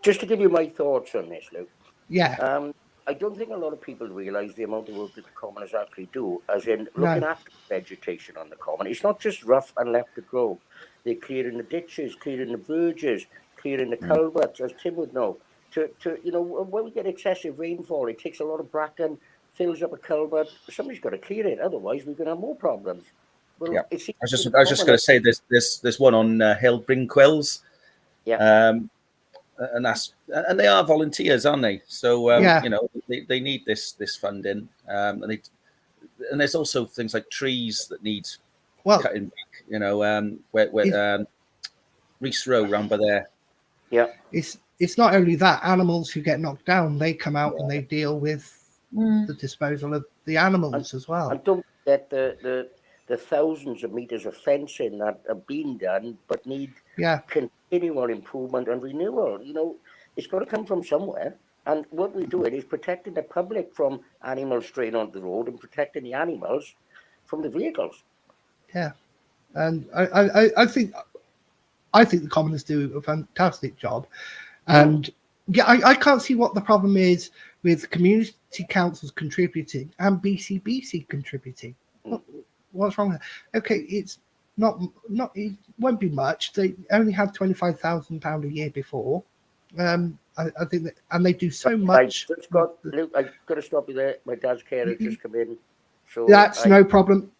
Just to give you my thoughts on this, Luke. Yeah. I don't think a lot of people realise the amount of work that the Commoners actually do, as in looking after vegetation on the Common. It's not just rough and left to grow. They're clearing the ditches, clearing the verges, clearing the culverts, as Tim would know. When we get excessive rainfall, it takes a lot of bracken, fills up a culvert. Somebody's got to clear it, otherwise we're going to have more problems. Well, I was just going to say there's one on Hill Brinquills. Yeah. And they are volunteers, aren't they? So they need this funding, and there's also things like trees that need cutting back. Where Reese Row round by there. Yeah, it's not only that, animals who get knocked down, they come out and they deal with the disposal of the animals as well. And don't forget the thousands of meters of fencing that have been done, but need continual improvement and renewal. It's got to come from somewhere. And what we're doing is protecting the public from animals straying onto the road and protecting the animals from the vehicles. Yeah, and I think the Commoners do a fantastic job, and I can't see what the problem is with community councils contributing and BCBC contributing. What's wrong with that? Okay, it's not it won't be much. They only had £25,000 a year before. I think that, and they do so much. Luke, I've got to stop you there. My dad's carer just come in, so that's no problem.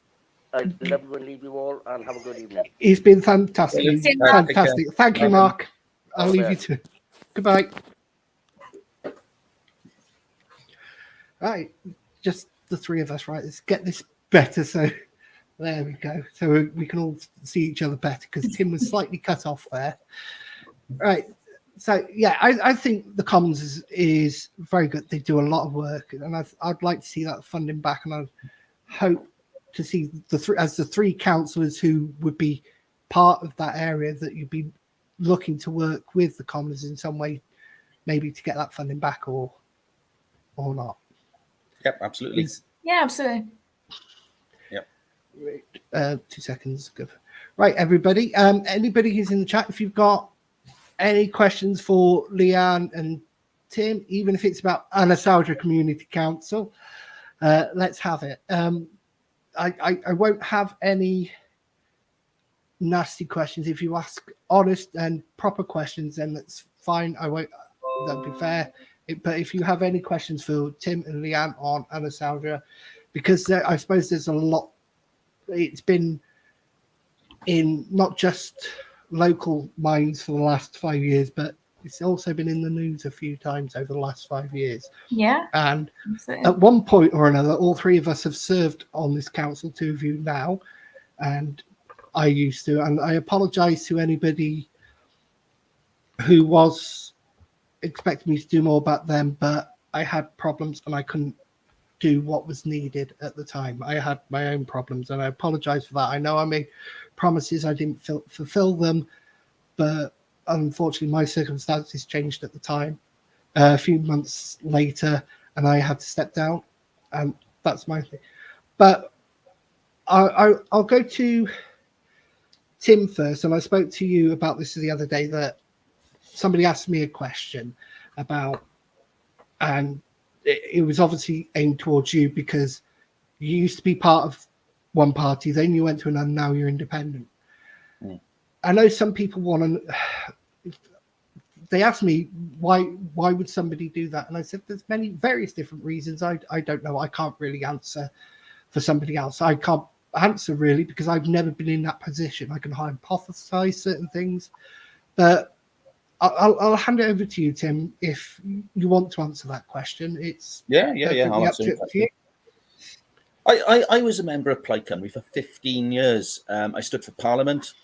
I love you and leave you all, and have a good evening. It's been fantastic. Fantastic. Thank you, Mark. I'll leave you to. Goodbye. Right, just the three of us. Right, let's get this better. So there we go. So we can all see each other better, because Tim was slightly cut off there. Right. So yeah, I think the Commons is very good. They do a lot of work, and I'd like to see that funding back, and I hope to see the three councillors who would be part of that area, that you'd be looking to work with the Commons in some way, maybe to get that funding back or not. Yep, absolutely. Yeah, absolutely. Yep. 2 seconds. Good. Right, everybody. Anybody who's in the chat, if you've got any questions for Leanne and Tim, even if it's about Ynysawdre Community Council, let's have it. I won't have any nasty questions. If you ask honest and proper questions, then that's fine. I won't. That'll be fair. But if you have any questions for Tim and Leanne on Ynysawdre, because I suppose there's a lot. It's been in not just local minds for the last 5 years, but it's also been in the news a few times over the last 5 years. Yeah. And absolutely. at one point or another, all three of us have served on this council, two of you now, and I used to. And I apologise to anybody who was expecting me to do more about them, but I had problems and I couldn't do what was needed at the time. I had my own problems, and I apologise for that. I know I made promises, I didn't fulfill them, but unfortunately my circumstances changed at the time, a few months later, and I had to step down, and that's my thing. But I'll go to Tim first, and I spoke to you about this the other day, that somebody asked me a question about, and it was obviously aimed towards you, because you used to be part of one party, then you went to another, now you're independent. I know some people want to, they asked me why would somebody do that, and I said there's many various different reasons. I don't know. I can't really answer for somebody else. I can't answer really, because I've never been in that position. I can hypothesize certain things, but I'll hand it over to you, Tim, if you want to answer that question. It's yeah. I'll up to you. I was a member of Plaid Cymru for 15 years. I stood for Parliament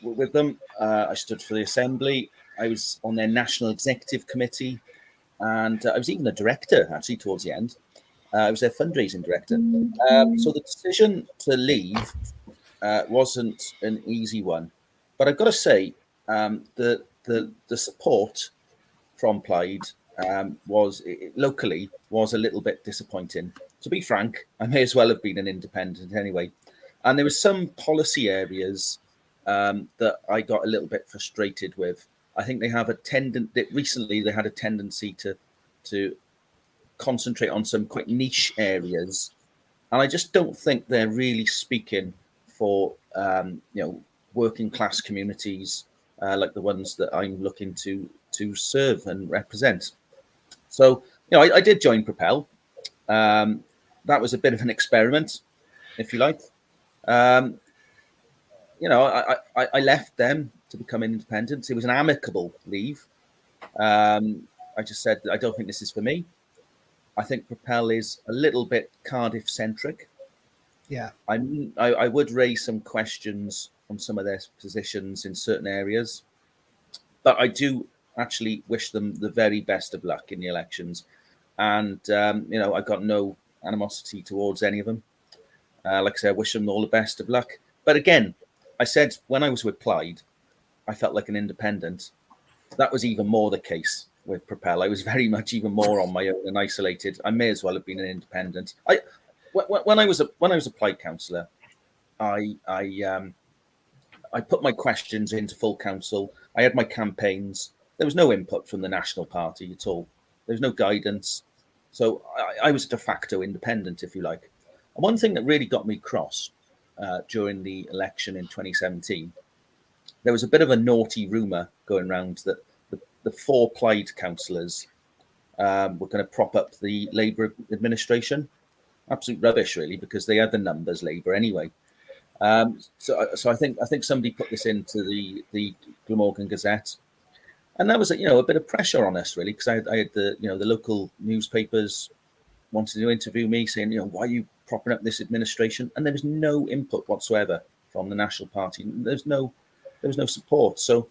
with them. I stood for the Assembly. I was on their National Executive Committee, and I was even a director, actually, towards the end. I was their fundraising director. So the decision to leave wasn't an easy one. But I've got to say, the support from Plaid locally was a little bit disappointing. To be frank, I may as well have been an independent anyway. And there were some policy areas that I got a little bit frustrated with. I think they have recently they had a tendency to concentrate on some quite niche areas, and I just don't think they're really speaking for working class communities like the ones that I'm looking to serve and represent. So I did join Propel. That was a bit of an experiment, if you like. I left them to become independent. It was an amicable leave. I just said, I don't think this is for me. I think Propel is a little bit Cardiff centric. Yeah. I would raise some questions on some of their positions in certain areas, but I do actually wish them the very best of luck in the elections. And, I've got no animosity towards any of them. Like I said, I wish them all the best of luck. But again, I said when I was with Plaid, I felt like an independent. That was even more the case with Propel. I was very much even more on my own and isolated. I may as well have been an independent. When I was a Plaid councillor, I put my questions into full council. I had my campaigns. There was no input from the National Party at all. There was no guidance. So I was de facto independent, if you like. And one thing that really got me cross during the election in 2017, there was a bit of a naughty rumour going around that the 4 Plaid councillors were going to prop up the Labour administration. Absolute rubbish, really, because they had the numbers, Labour anyway. So I think somebody put this into the Glamorgan Gazette, and that was a bit of pressure on us, really, because I had the local newspapers wanted to interview me, saying why are you propping up this administration? And there was no input whatsoever from the National Party. There was no support. So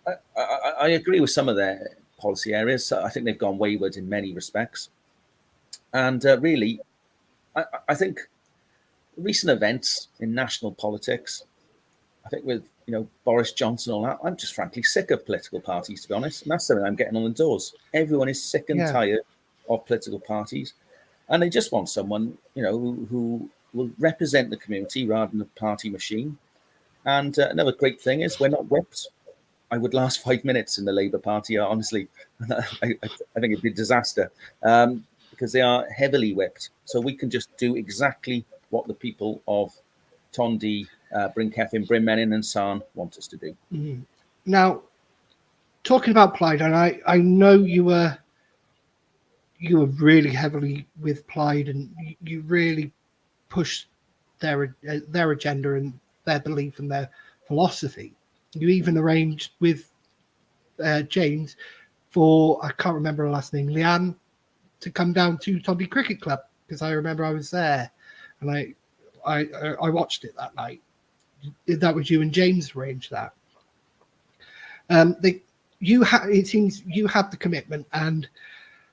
I agree with some of their policy areas. I think they've gone wayward in many respects. And really, I think recent events in national politics, I think with Boris Johnson and all that, I'm just frankly sick of political parties, to be honest. And that's something I'm getting on the doors. Everyone is sick and tired of political parties, and they just want someone who will represent the community rather than the party machine. And another great thing is we're not whipped. I would last 5 minutes in the Labour Party, honestly. I think it'd be a disaster because they are heavily whipped. So we can just do exactly what the people of Tondy, Bryn Cefn, Bryn Menyn and Sarn want us to do. Mm-hmm. Now, talking about Plaid, and I know you were really heavily with Plaid, and you really pushed their agenda and their belief and their philosophy. You even arranged with James for, I can't remember her last name, Leanne, to come down to Tondy Cricket Club, because I remember I was there and I watched it that night. That was you and James arranged that. It seems you had the commitment, and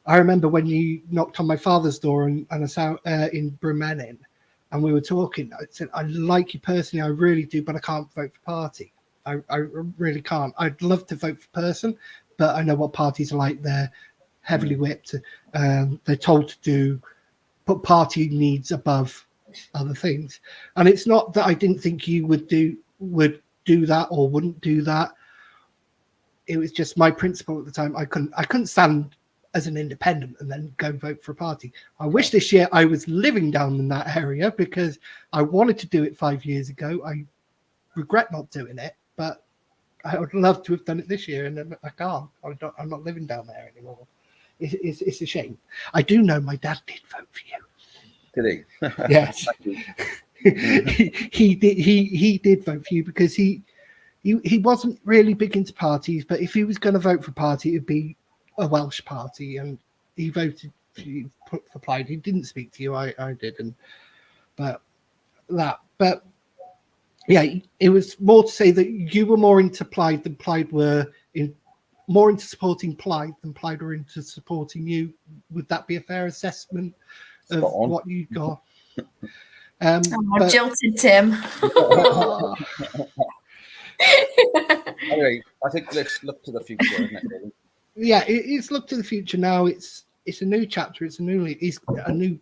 I remember when you knocked on my father's door in Bryn Menyn, and we were talking. I said, I like you personally, I really do, but I can't vote for party. I really can't. I'd love to vote for person, but I know what parties are like. They're heavily whipped. They're told to put party needs above other things. And it's not that I didn't think you would do that or wouldn't do that. It was just my principle at the time. I couldn't stand as an independent and then go vote for a party. I wish this year I was living down in that area, because I wanted to do it 5 years ago. I regret not doing it, but I would love to have done it this year, and I can't. I'm not living down there anymore. It's a shame. I do know my dad did vote for you. Did he? Yes. he did vote for you, because he wasn't really big into parties, but if he was going to vote for a party, it'd be a Welsh party, and he voted for Plaid. He didn't speak to you. I did, but yeah, it was more to say that you were more into Plaid than Plaid were more into supporting Plaid than Plaid were into supporting you. Would that be a fair assessment of what you got? Jilted Tim. Anyway, I think let's look to the future, isn't it, really? Yeah, it's look to the future now. It's a new chapter. It's a new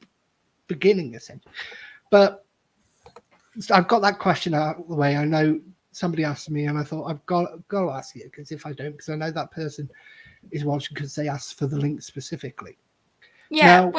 beginning, essentially. But I've got that question out of the way. I know somebody asked me, and I thought I've got to ask you, because if I don't, because I know that person is watching because they asked for the link specifically. Yeah,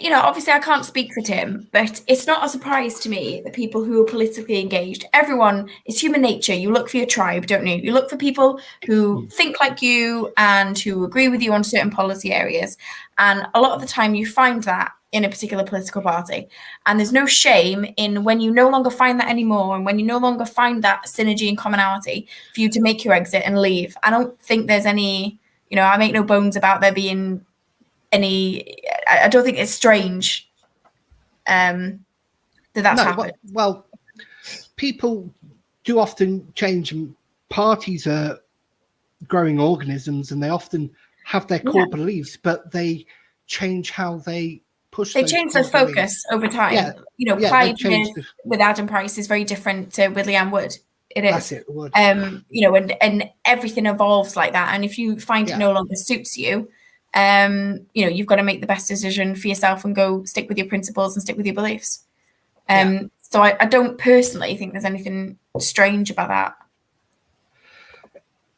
now, obviously I can't speak for Tim, but it's not a surprise to me that people who are politically engaged, everyone, it's human nature. You look for your tribe, don't you? You look for people who think like you and who agree with you on certain policy areas. And a lot of the time you find that in a particular political party. And there's no shame in when you no longer find that anymore, and when you no longer find that synergy and commonality, for you to make your exit and leave. I don't think there's any, I make no bones about there being I don't think it's strange that's happened. Well, people do often change, and parties are growing organisms, and they often have their core beliefs, but they change how they push. They change their focus over time. Plaid with Adam Price is very different to with Leanne Wood. It is. That's it, Wood. And everything evolves like that. And if you find it no longer suits you, you've got to make the best decision for yourself and go stick with your principles and stick with your beliefs. So I don't personally think there's anything strange about that.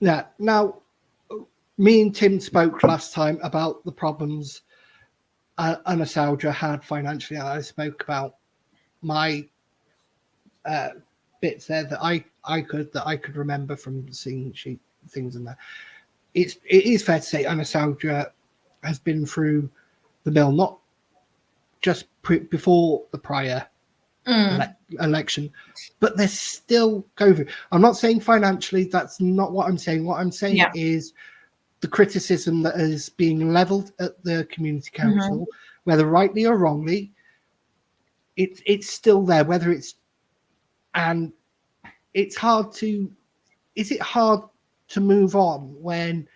Yeah. Now, me and Tim spoke last time about the problems Ynysawdre had financially. I spoke about my bits there that I could remember from seeing things in there. It is fair to say Ynysawdre has been through the mill, not just before the prior election, but they're still going through. I'm not saying financially, that's not what I'm saying. What I'm saying is the criticism that is being levelled at the community council, whether rightly or wrongly, it's still there, and it's hard to, is it hard to move on when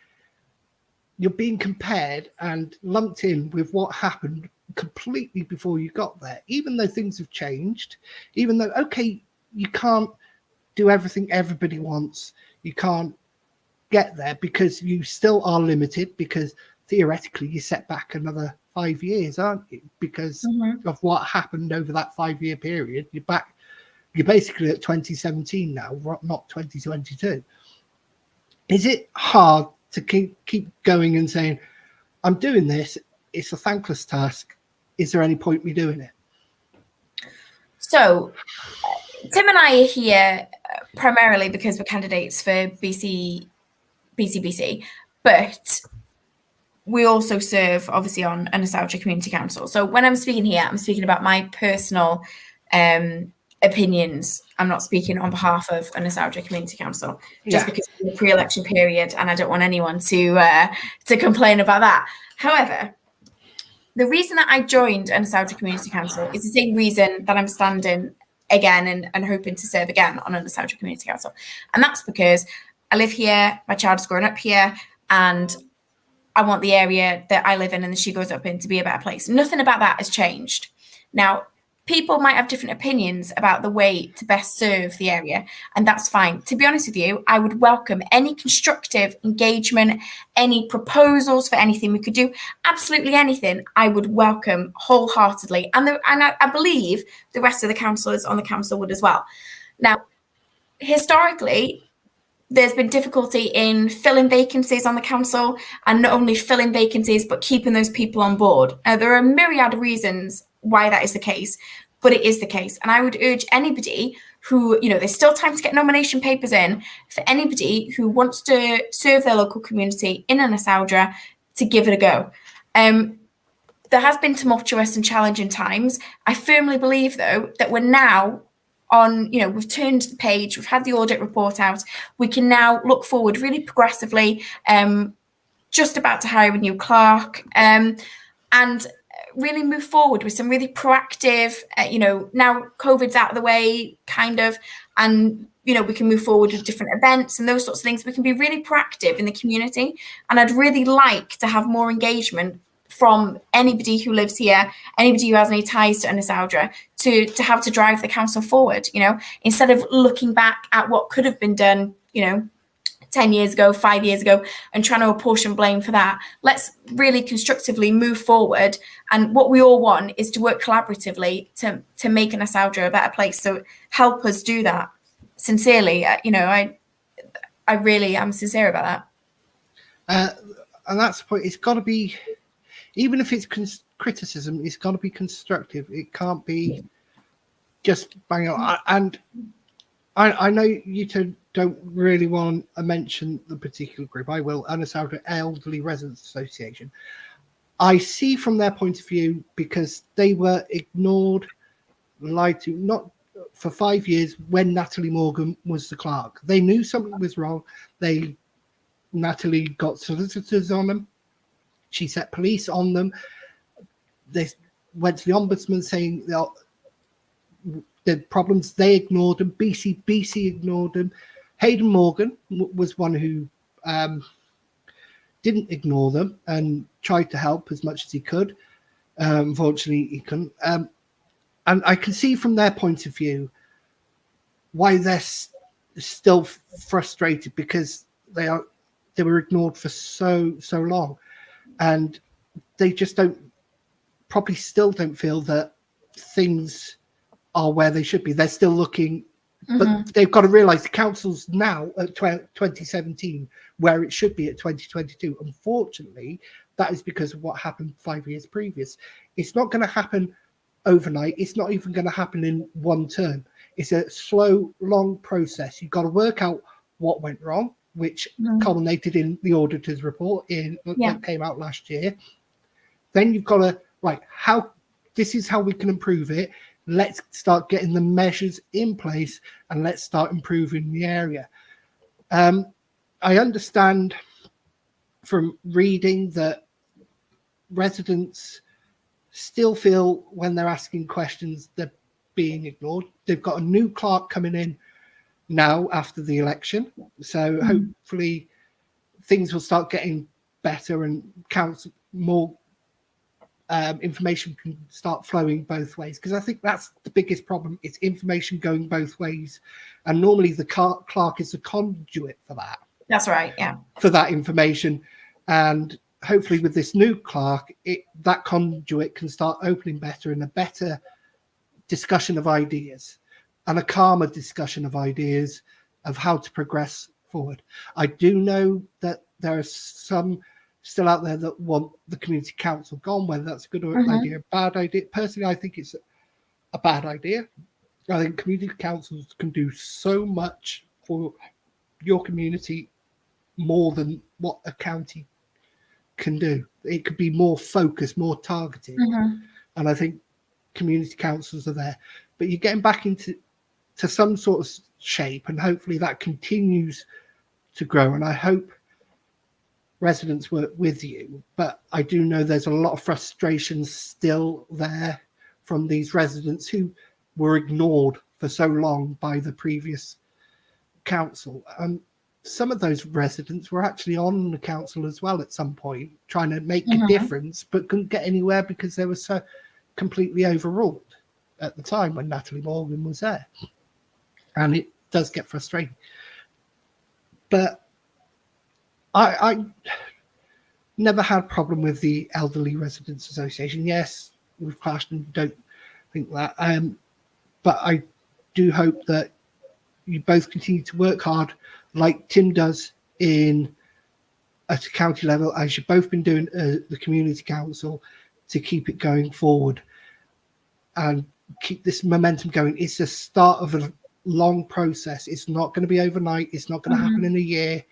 you're being compared and lumped in with what happened completely before you got there, even though things have changed, even though, okay, you can't do everything everybody wants, you can't get there because you still are limited, because theoretically you set back another 5 years, aren't you, because of what happened over that 5-year period. You're basically at 2017 now, not 2022. Is it hard to keep going and saying, I'm doing this, it's a thankless task, is there any point me doing it? So Tim and I are here primarily because we're candidates for BC, but we also serve obviously on Ynysawdre Community Council. So when I'm speaking here, I'm speaking about my personal opinions. I'm not speaking on behalf of Ynysawdre Community Council, just because it's the pre-election period, and I don't want anyone to complain about that. However, the reason that I joined Ynysawdre Community Council is the same reason that I'm standing again and hoping to serve again on Ynysawdre Community Council. And that's because I live here, my child is growing up here, and I want the area that I live in and that she goes up in to be a better place. Nothing about that has changed. Now, people might have different opinions about the way to best serve the area, and that's fine. To be honest with you, I would welcome any constructive engagement, any proposals for anything we could do, absolutely anything, I would welcome wholeheartedly. And I believe the rest of the councillors on the council would as well. Now, historically, there's been difficulty in filling vacancies on the council, and not only filling vacancies, but keeping those people on board. There are a myriad of reasons why that is the case, but it is the case. And I would urge anybody who, there's still time to get nomination papers in, for anybody who wants to serve their local community in Ynysawdre to give it a go. There has been tumultuous and challenging times. I firmly believe, though, that we're now we've turned the page, we've had the audit report out, we can now look forward really progressively, just about to hire a new clerk, and really move forward with some really proactive, now COVID's out of the way, kind of, and, we can move forward with different events and those sorts of things. We can be really proactive in the community, and I'd really like to have more engagement from anybody who lives here, anybody who has any ties to Ynysawdre, to how to drive the council forward, instead of looking back at what could have been done, 10 years ago, 5 years ago, and trying to apportion blame for that. Let's really constructively move forward. And what we all want is to work collaboratively to make Ynysawdre a better place. So help us do that. Sincerely, I really am sincere about that. And that's the point. It's got to be, even if it's criticism, it's got to be constructive. It can't be just bang on. And I know you two don't really want to mention the particular group. I will. Ynysawdre Elderly Residents Association. I see from their point of view, because they were ignored, lied to, not for 5 years when Natalie Morgan was the clerk. They knew something was wrong. Natalie got solicitors on them. She set police on them. They went to the ombudsman saying the problems. They ignored them. BC ignored them. Hayden Morgan was one who didn't ignore them and tried to help as much as he could. Unfortunately, he couldn't. And I can see from their point of view why they're still frustrated, because they were ignored for so long. And they just still don't feel that things are where they should be. They're still looking, but they've got to realise the council's now at 2017 where it should be at 2022. Unfortunately, that is because of what happened 5 years previous. It's not going to happen overnight. It's not even going to happen in one term. It's a slow, long process. You've got to work out what went wrong, which culminated in the auditor's report that came out last year. Then you've got to, this is how we can improve it. Let's start getting the measures in place and let's start improving the area. I understand from reading that residents still feel when they're asking questions, they're being ignored. They've got a new clerk coming in now after the election. So hopefully things will start getting better and more information can start flowing both ways, because I think that's the biggest problem. It's information going both ways, and normally the clerk is the conduit for that. That's right, yeah. For that information, and hopefully with this new clerk, that conduit can start opening better, and a better discussion of ideas and a calmer discussion of ideas of how to progress forward. I do know that there are some still out there that want the community council gone, whether that's a good idea or bad idea. Personally, I think it's a bad idea. I think community councils can do so much for your community, more than what a county can do. It could be more focused, more targeted. And I think community councils are there. But you're getting back into some sort of shape, and hopefully that continues to grow. And I hope residents work with you, but I do know there's a lot of frustration still there from these residents who were ignored for so long by the previous council. Some of those residents were actually on the council as well at some point, trying to make a difference, but couldn't get anywhere because they were so completely overruled at the time when Natalie Morgan was there. And it does get frustrating. But I never had a problem with the Elderly Residents Association. Yes, we've clashed and don't think that. But I do hope that you both continue to work hard like Tim does at a county level, as you've both been doing the community council, to keep it going forward and keep this momentum going. It's the start of a long process. It's not going to be overnight. It's not going to happen in a year.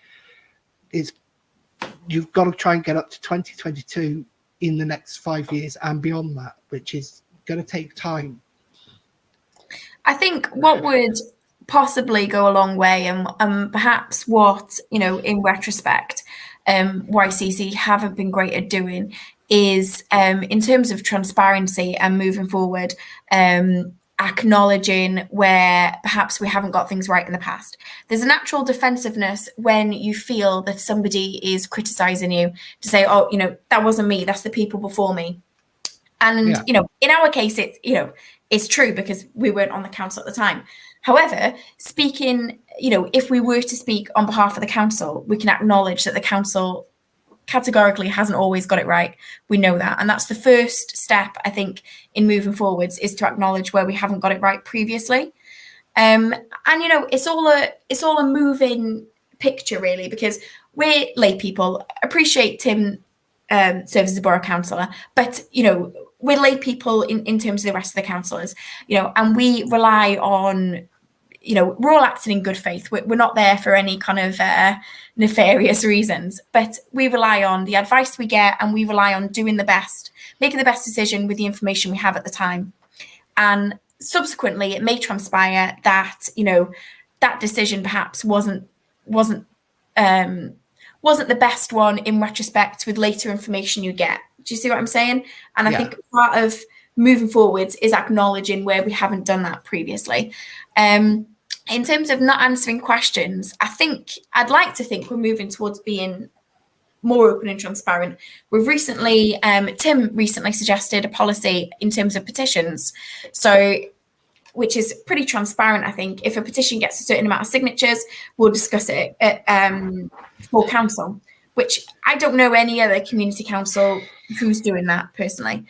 You've got to try and get up to 2022 in the next 5 years and beyond that, which is going to take time. I think what would possibly go a long way, and perhaps what, in retrospect, YCC haven't been great at doing, is in terms of transparency and moving forward, acknowledging where perhaps we haven't got things right in the past. There's a natural defensiveness when you feel that somebody is criticizing you, to say, oh, that wasn't me, that's the people before me. And, in our case, it's true because we weren't on the council at the time. However, speaking, if we were to speak on behalf of the council, we can acknowledge that the council categorically hasn't always got it right. We know that. And that's the first step, I think, in moving forwards, is to acknowledge where we haven't got it right previously. And, it's all a moving picture, really, because we're lay people. Appreciate Tim serves as a borough councillor, but, we're lay people in terms of the rest of the councillors, and we rely on, we're all acting in good faith. We're not there for any kind of nefarious reasons, but we rely on the advice we get, and we rely on doing the best, making the best decision with the information we have at the time. And subsequently, it may transpire that, that decision perhaps wasn't the best one in retrospect with later information you get. Do you see what I'm saying? And I think part of moving forwards is acknowledging where we haven't done that previously. In terms of not answering questions, I'd like to think we're moving towards being more open and transparent. We've recently, Tim recently suggested a policy in terms of petitions. So, which is pretty transparent, I think. If a petition gets a certain amount of signatures, we'll discuss it at full council, which I don't know any other community council who's doing that personally.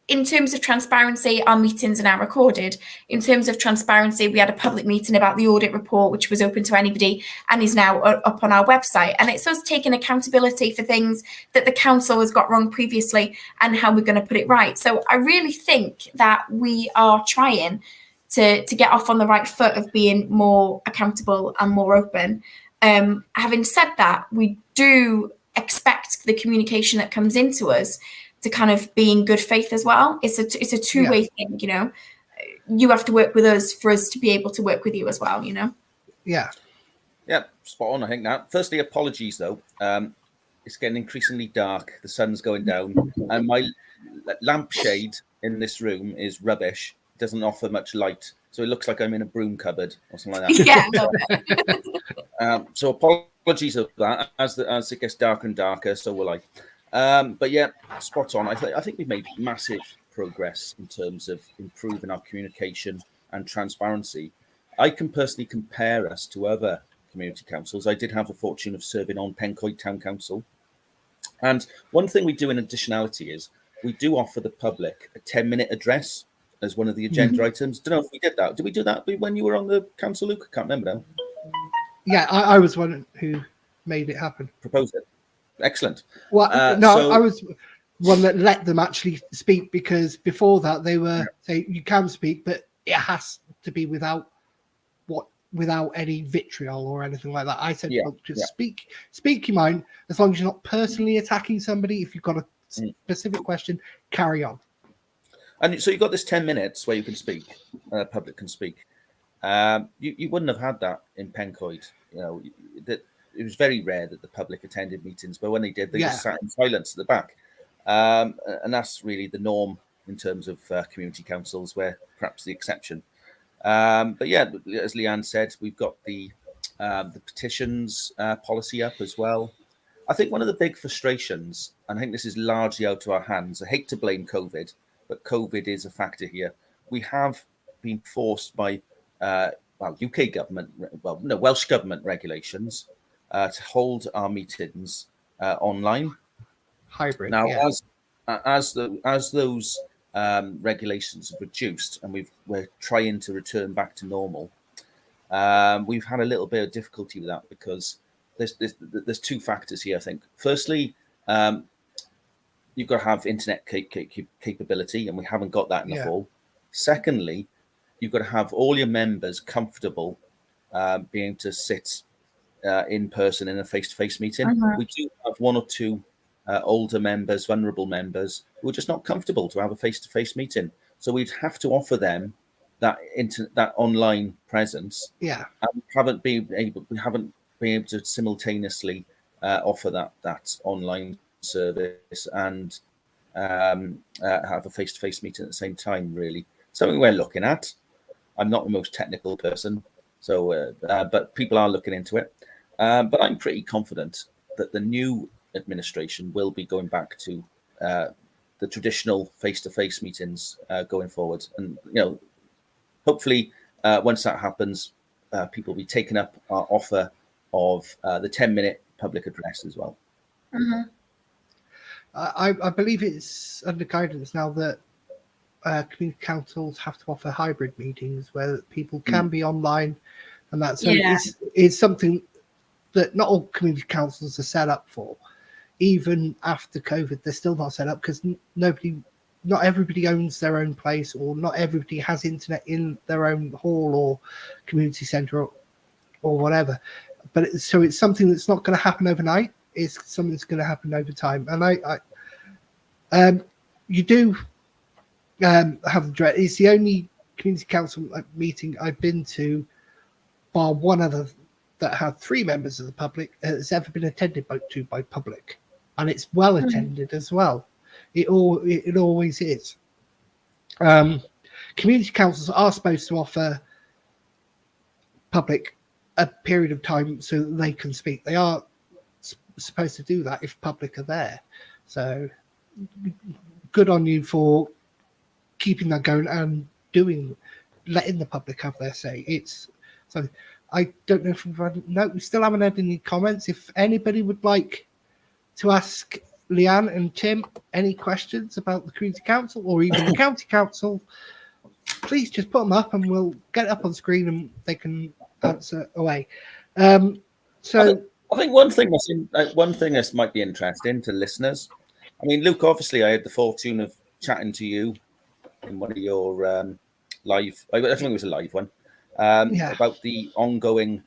In terms of transparency, our meetings are now recorded. In terms of transparency, we had a public meeting about the audit report, which was open to anybody and is now up on our website. And it's us taking accountability for things that the council has got wrong previously and how we're going to put it right. So I really think that we are trying to get off on the right foot of being more accountable and more open. Having said that, we do expect the communication that comes into us to kind of be in good faith as well. It's a two-way thing, You have to work with us for us to be able to work with you as well, Yeah, spot on, I think that. Firstly, apologies though. It's getting increasingly dark. The sun's going down, and my lampshade in this room is rubbish. It doesn't offer much light. so it looks like I'm in a broom cupboard or something like that. Yeah, a little bit. So apologies of that. As it gets darker and darker, so will I. But yeah, spot on. I think we've made massive progress in terms of improving our communication and transparency. I can personally compare us to other community councils. I did have the fortune of serving on Pencoed Town Council. And one thing we do in additionality is we do offer the public a 10-minute address as one of the agenda items. Don't know if we did that. Did we do that when you were on the council, Luke? I can't remember now. Yeah, I was one who made it happen. Proposed it. Excellent. Well, so- I was one that let them actually speak, because before that they were saying you can speak, but it has to be without any vitriol or anything like that. I said, look, just speak your mind, as long as you're not personally attacking somebody. If you've got a specific question, carry on. And so you've got this 10 minutes where you can speak, public can speak. You wouldn't have had that in Pencoed. You know, that it was very rare that the public attended meetings, but when they did, they just sat in silence at the back. And that's really the norm in terms of community councils, where perhaps the exception. But yeah, as Leanne said, we've got the petitions policy up as well. I think one of the big frustrations, and I think this is largely out of our hands, I hate to blame COVID, but COVID is a factor here. We have been forced by UK government, Welsh government regulations to hold our meetings online. Hybrid. Now, as those regulations have reduced, and we're trying to return back to normal, we've had a little bit of difficulty with that, because there's two factors here, I think. Firstly, you've got to have internet capability, and we haven't got that in the hall. Secondly, you've got to have all your members comfortable being able to sit in person in a face-to-face meeting. We do have one or two older members, vulnerable members, who are just not comfortable to have a face-to-face meeting. So we'd have to offer them that online presence. Yeah, and we haven't been able to simultaneously offer that online service and have a face-to-face meeting at the same time. Really, something we're looking at. I'm not the most technical person, so but people are looking into it. But I'm pretty confident that the new administration will be going back to the traditional face-to-face meetings going forward, and hopefully once that happens, people will be taking up our offer of the 10-minute public address as well. I believe it's under guidance now that community councils have to offer hybrid meetings where people can be online, and that's it's something that not all community councils are set up for. Even after COVID, they're still not set up, because not everybody owns their own place, or not everybody has internet in their own hall or community centre or whatever. But it's something that's not going to happen overnight. It's something that's going to happen over time. And you do have the dread. It's the only community council meeting I've been to, bar one other, that had 3 members of the public, has ever been attended by public, and it's well attended as well. It always is. Community councils are supposed to offer public a period of time so that they can speak. They are supposed to do that if public are there. So good on you for keeping that going and letting the public have their say. So I don't know if we still haven't had any comments. If anybody would like to ask Leanne and Tim any questions about the community council or even the county council, please just put them up and we'll get it up on screen and they can answer away. So I think one thing that might be interesting to listeners. I mean, Luke, obviously I had the fortune of chatting to you in one of your live, I think it was a live one, about the ongoing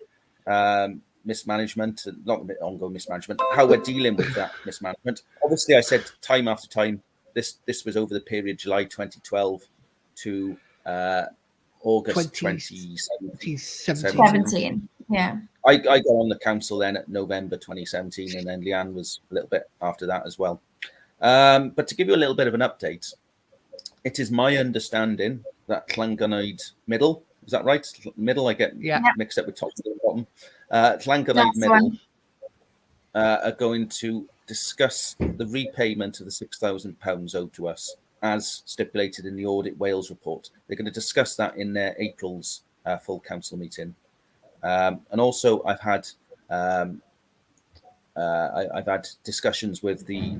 mismanagement, not ongoing mismanagement, how we're dealing with that mismanagement. Obviously, I said time after time, this was over the period July 2012 to August 2017. Yeah. I got on the council then at November 2017, and then Leanne was a little bit after that as well. But to give you a little bit of an update, it is my understanding that Llangynnoed Middle Is that right? Middle, I get mixed up with top and bottom. Llangollen Middle are going to discuss the repayment of the £6,000 owed to us as stipulated in the Audit Wales report. They're going to discuss that in their April's full council meeting. And also I've had discussions with the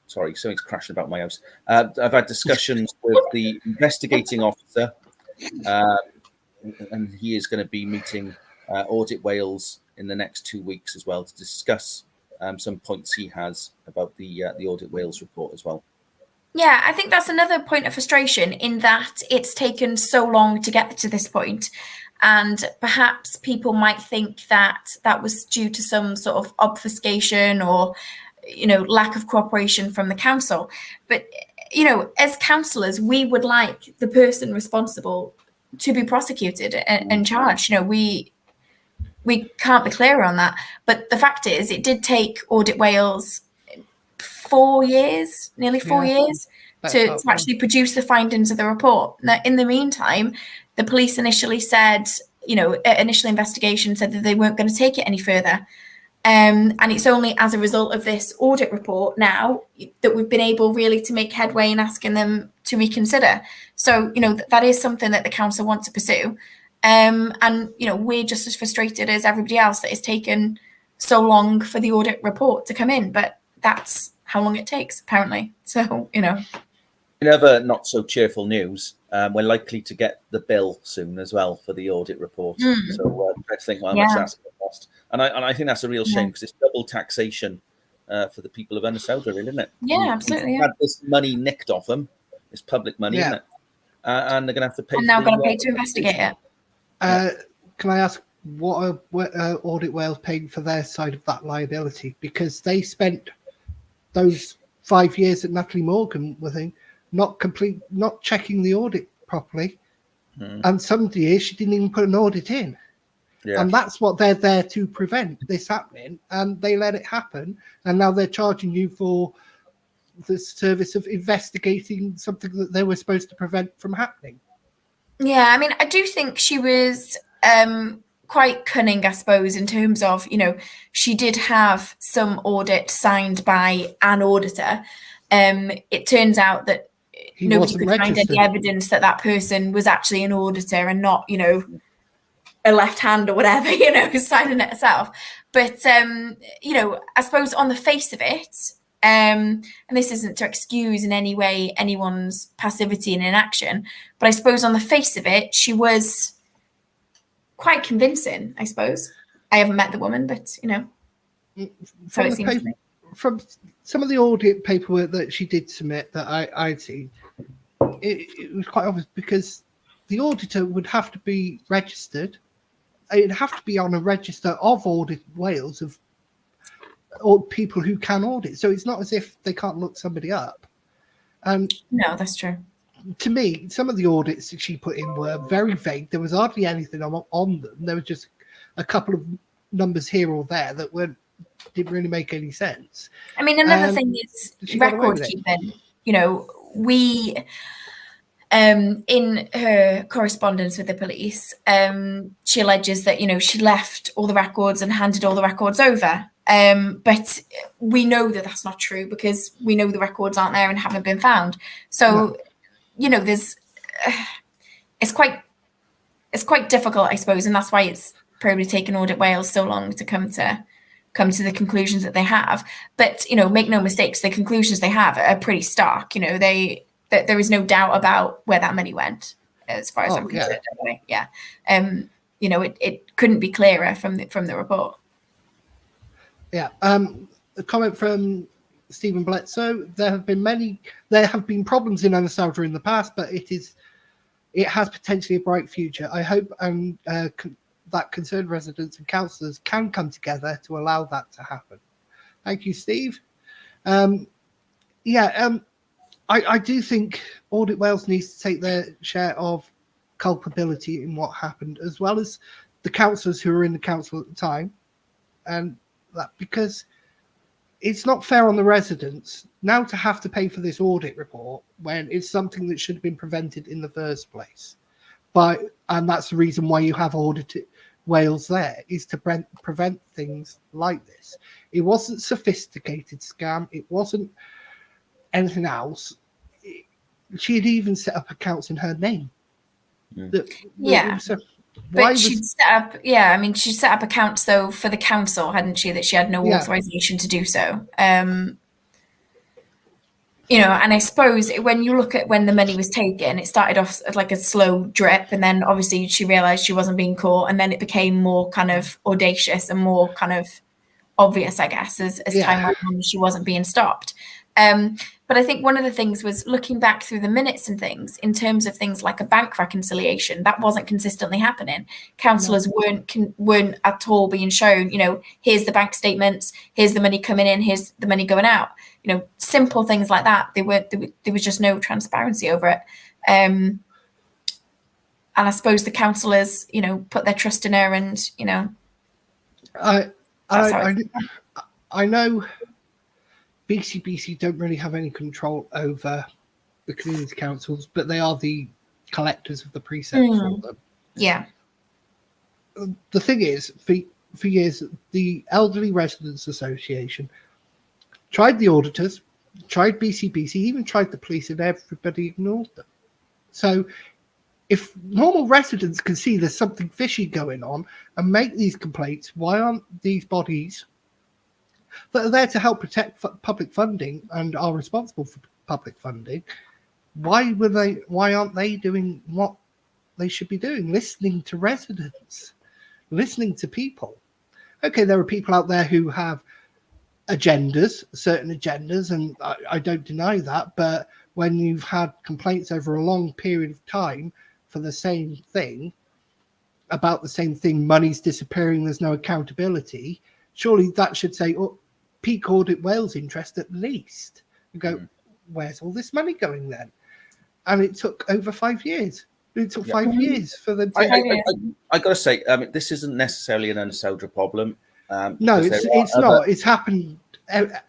sorry, something's crashing about my house. I've had discussions with the investigating officer, and he is going to be meeting Audit Wales in the next 2 weeks as well to discuss some points he has about the Audit Wales report as well. Yeah, I think that's another point of frustration in that it's taken so long to get to this point. And perhaps people might think that that was due to some sort of obfuscation or, lack of cooperation from the council. But, as councillors, we would like the person responsible to be prosecuted and charged. We can't be clearer on that. But the fact is, it did take Audit Wales 4 years, nearly 4 years, to actually produce the findings of the report. Now, in the meantime, the police initially said, initial investigation said that they weren't going to take it any further. And it's only as a result of this audit report now that we've been able really to make headway in asking them to reconsider. So, that is something that the council want to pursue. And, we're just as frustrated as everybody else that it's taken so long for the audit report to come in. But that's how long it takes, apparently. So, In other not so cheerful news, we're likely to get the bill soon as well for the audit report. So let's think how much that's going to cost. And I think that's a real shame because it's double taxation for the people of Ynysawdre, really, isn't it? Yeah, absolutely. We've had this money nicked off them. It's public money, isn't it? And they're going to have to pay. And now going to pay to investigate it. Can I ask what Audit Wales paid for their side of that liability? Because they spent those 5 years at Natalie Morgan, I think, not checking the audit properly. And some years she didn't even put an audit in. Yeah. And that's what they're there to prevent this happening. And they let it happen. And now they're charging you for the service of investigating something that they were supposed to prevent from happening. Yeah, I mean, I do think she was quite cunning, I suppose, in terms of, she did have some audit signed by an auditor. It turns out that nobody could find any evidence that person was actually an auditor and not, a left hand or whatever, signing it herself. But, I suppose on the face of it, and this isn't to excuse in any way anyone's passivity and inaction, but I suppose on the face of it, she was quite convincing, I suppose. I haven't met the woman, but, so it seems to me. From some of the audit paperwork that she did submit that I'd seen, it was quite obvious because the auditor would have to be registered. It'd have to be on a register of Audit Wales of all people who can audit. So it's not as if they can't look somebody up. And no, that's true. To me, some of the audits that she put in were very vague. There was hardly anything on them. There was just a couple of numbers here or there that didn't really make any sense. I mean, another thing is record keeping. We in her correspondence with the police, she alleges that she left all the records and handed all the records over. But we know that that's not true because we know the records aren't there and haven't been found. So, there's it's quite difficult, I suppose, and that's why it's probably taken Audit Wales so long to come to the conclusions that they have. But make no mistakes, the conclusions they have are pretty stark. There is no doubt about where that money went, as far as I'm concerned. Anyway. Yeah, it couldn't be clearer from the report. Yeah. A comment from Stephen Bledsoe. There have been problems in Ynysawdre in the past, but it has potentially a bright future. I hope that concerned residents and councillors can come together to allow that to happen. Thank you, Steve. I do think Audit Wales needs to take their share of culpability in what happened, as well as the councillors who were in the council at the time, and that because it's not fair on the residents now to have to pay for this audit report when it's something that should have been prevented in the first place. and that's the reason why you have audited Wales there, is to prevent things like this. It wasn't sophisticated scam. It wasn't anything else. She had even set up accounts in her name. So but she'd set up, she set up accounts though for the council, hadn't she? That she had no authorization to do so. And I suppose when you look at when the money was taken, it started off like a slow drip, and then obviously she realized she wasn't being caught, and then it became more kind of audacious and more kind of obvious, I guess, as time went on, she wasn't being stopped. But I think one of the things was looking back through the minutes and things in terms of things like a bank reconciliation, that wasn't consistently happening. Councillors weren't at all being shown, here's the bank statements, here's the money coming in, here's the money going out. Simple things like that. There was just no transparency over it. And I suppose the councillors, put their trust in her, and I know BCBC don't really have any control over the community councils, but they are the collectors of the precept for them. Yeah. The thing is, for years, the Elderly Residents Association tried the auditors, tried BCBC, even tried the police, and everybody ignored them. So if normal residents can see there's something fishy going on and make these complaints, why aren't these bodies that are there to help protect public funding and are responsible for public funding, why aren't they doing what they should be doing? Listening to residents, listening to people. Okay, there are people out there who have certain agendas, and I don't deny that, but when you've had complaints over a long period of time for the same thing, about the same thing, money's disappearing, there's no accountability, surely that should say, peak Audit Wales interest at least. You go, where's all this money going then? And it took over 5 years. It took 5 years for them to... I got to say, this isn't necessarily an Ynysawdre problem. No, it's not. It's happened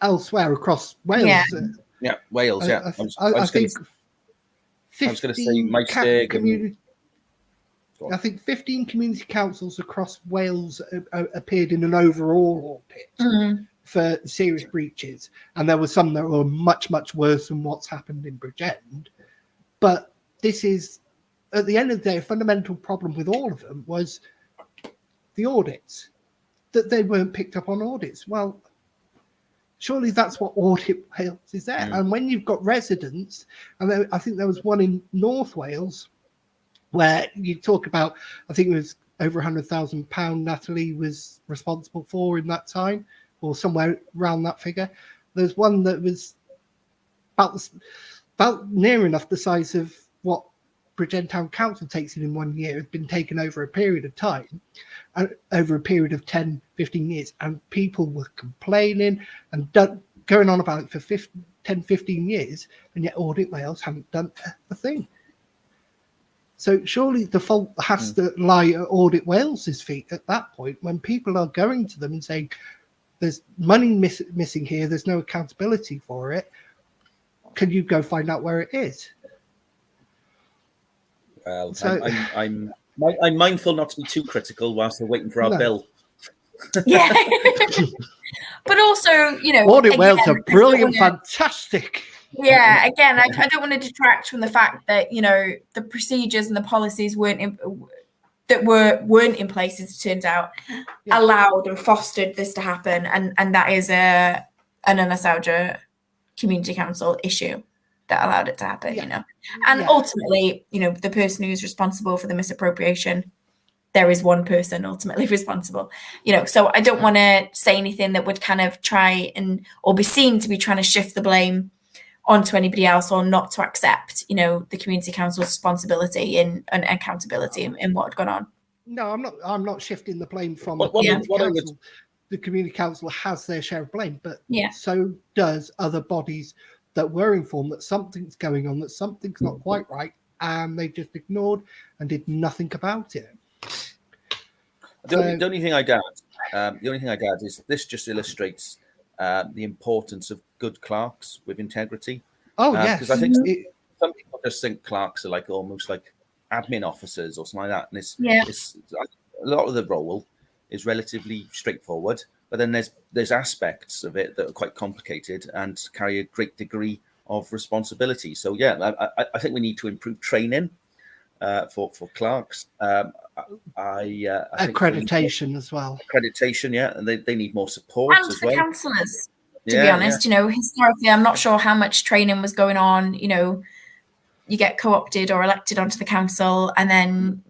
elsewhere across Wales. Wales, yeah. I think I was going to say Maesteg. I think 15 community councils across Wales appeared in an overall audit for serious breaches, and there were some that were much, much worse than what's happened in Bridgend. But this is, at the end of the day, a fundamental problem with all of them was the audits, that they weren't picked up on audits. Well, surely that's what Audit Wales is there. And when you've got residents, and I think there was one in North Wales where you talk about, I think it was over £100,000 Natalie was responsible for in that time, or somewhere around that figure. There's one that was about near enough the size of what Bridgend Town Council takes in 1 year, had been taken over a period of time, and over a period of 10, 15 years. And people were complaining and going on about it for 10, 15 years, and yet Audit Wales haven't done a thing. So surely the fault has to lie at Audit Wales's feet at that point, when people are going to them and saying, there's money missing here, there's no accountability for it. Can you go find out where it is? Well, so, I'm mindful not to be too critical whilst we're waiting for our bill. Yeah. But also, Audit Wales are brilliant, fantastic. Yeah, again, I don't want to detract from the fact that, the procedures and the policies weren't in place, as it turns out, allowed and fostered this to happen. And that is an Ynysawdre Community Council issue that allowed it to happen, And ultimately, the person who's responsible for the misappropriation, there is one person ultimately responsible, so I don't want to say anything that would kind of try or be seen to be trying to shift the blame onto anybody else, or not to accept, the community council's responsibility and accountability in what had gone on. No, I'm not shifting the blame from the community council. The community council has their share of blame, but so does other bodies that were informed that something's going on, that something's not quite right, and they just ignored and did nothing about it. The only thing I'd add is this just illustrates the importance of good clerks with integrity. Oh, yes. Because I think some people just think clerks are like almost like admin officers or something like that. And Yeah. it's a lot of the role is relatively straightforward, but then there's aspects of it that are quite complicated and carry a great degree of responsibility. So yeah, I think we need to improve training for clerks. I think Accreditation as well. accreditation, yeah, and they need more support And as for well. councillors, to be honest, historically, I'm not sure how much training was going on. You get co-opted or elected onto the council, and then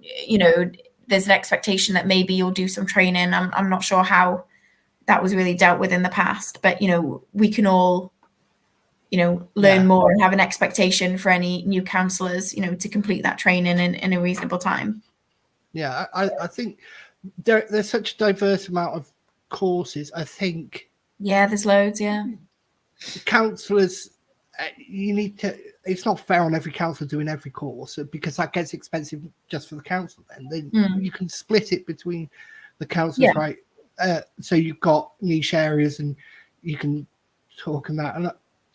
there's an expectation that maybe you'll do some training. I'm not sure how that was really dealt with in the past, but we can all learn more and have an expectation for any new councillors to complete that training in a reasonable time. Yeah, I think there's such a diverse amount of courses. I think there's loads. Councillors, you need to. It's not fair on every councillor doing every course, because that gets expensive just for the council. Then you can split it between the councillors, right? So you've got niche areas, and you can talk on that. And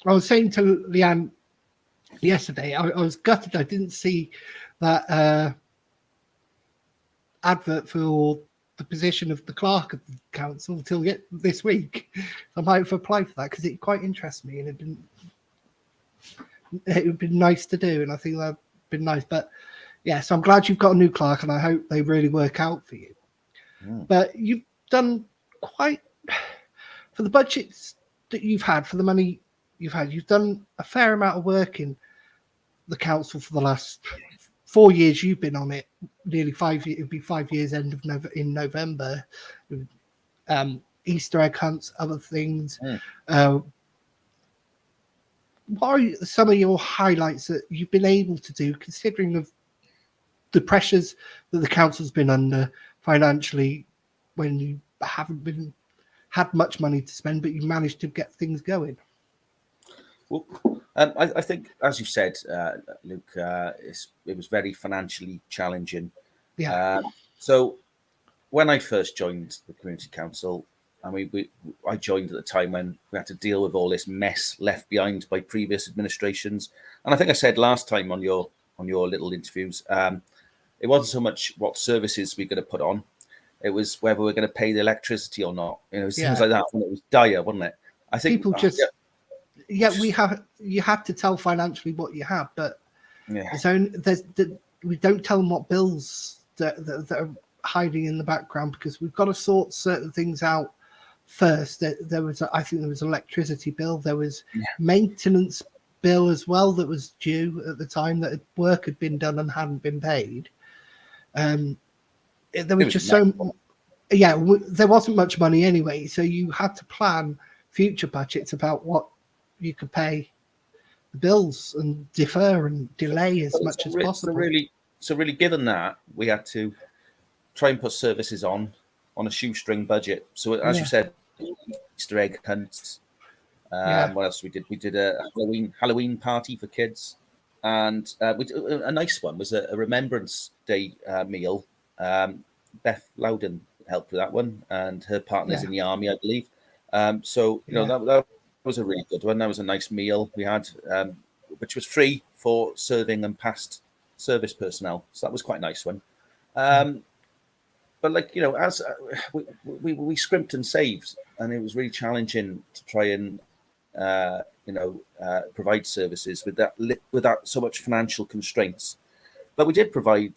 I was saying to Leanne yesterday, I was gutted I didn't see that advert for the position of the clerk of the council until this week. I might have applied for that because it quite interests me, and it would be nice to do, and I think that'd been nice. But yeah, so I'm glad you've got a new clerk, and I hope they really work out for you. But you've done quite, for the budgets that you've had, for the money you've done a fair amount of work in the council for the last 4 years. You've been on it, nearly 5 years. It'll be 5 years in November. Easter egg hunts, other things. What are some of your highlights that you've been able to do, considering of the pressures that the council's been under financially, when you haven't had much money to spend, but you managed to get things going? Well, I think, as you said, Luke, it was very financially challenging. Yeah. So when I first joined the community council, I joined at the time when we had to deal with all this mess left behind by previous administrations. And I think I said last time on your little interviews, it wasn't so much what services we're going to put on, it was whether we're going to pay the electricity or not. Things like that. And it was dire, wasn't it? I think people just you have to tell financially what you have, but we don't tell them what bills that are hiding in the background, because we've got to sort certain things out first. There was I think there was electricity bill, there was maintenance bill as well that was due at the time, that work had been done and hadn't been paid. There was just there wasn't much money anyway, so you had to plan future budgets about what you could pay the bills and defer and delay as much as possible. So really, given that, we had to try and put services on a shoestring budget. So as you said, Easter egg hunts. What else we did? We did a Halloween party for kids, and we did a nice one was a Remembrance Day meal. Beth Loudon helped with that one, and her partner's in the army, I believe. So that was a really good one. That was a nice meal we had, which was free for serving and past service personnel. So that was quite a nice one. But as we scrimped and saved, and it was really challenging to try and provide services without so much financial constraints. But we did provide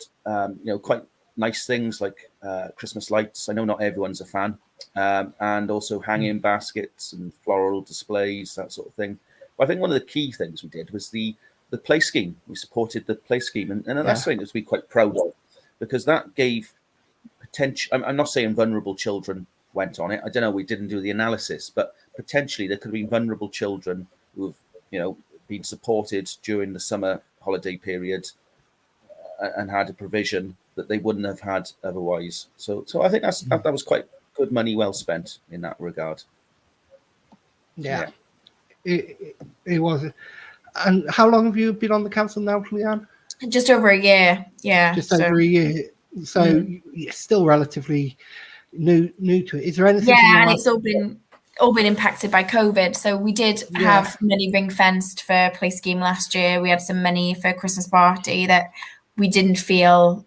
quite nice things like Christmas lights. I know not everyone's a fan, and also hanging baskets and floral displays, that sort of thing. But I think one of the key things we did was the play scheme. We supported the play scheme, and that's something to be quite proud of, because that gave potential. I'm not saying vulnerable children went on it. I don't know. We didn't do the analysis, but potentially there could have been vulnerable children who've been supported during the summer holiday period and had a provision that they wouldn't have had otherwise. So I think that was quite good money well spent in that regard. Yeah. It was. And how long have you been on the council now, Leanne? Just over a year. Yeah. Just over a year. So you're still relatively new to it. Is there anything? Yeah, and it's all been impacted by COVID. So we did have money ring fenced for play scheme last year. We had some money for Christmas party that we didn't feel,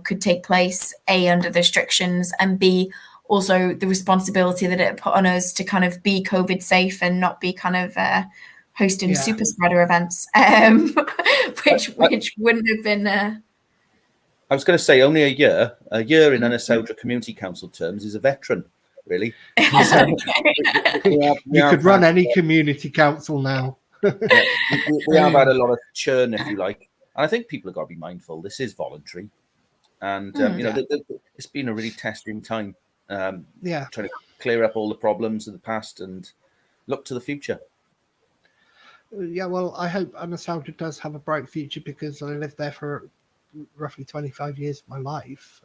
could take place, A, under the restrictions, and B, also the responsibility that it put on us to kind of be COVID safe and not be kind of hosting super spreader events, which wouldn't have been. I was going to say only a year in Ynysawdre Community Council terms is a veteran, really. You could run any community council now. We have had a lot of churn, if you like. And I think people have got to be mindful. This is voluntary. And, it's been a really testing time. Trying to clear up all the problems of the past and look to the future. Yeah, well, I hope Ynysawdre does have a bright future, because I lived there for roughly 25 years of my life,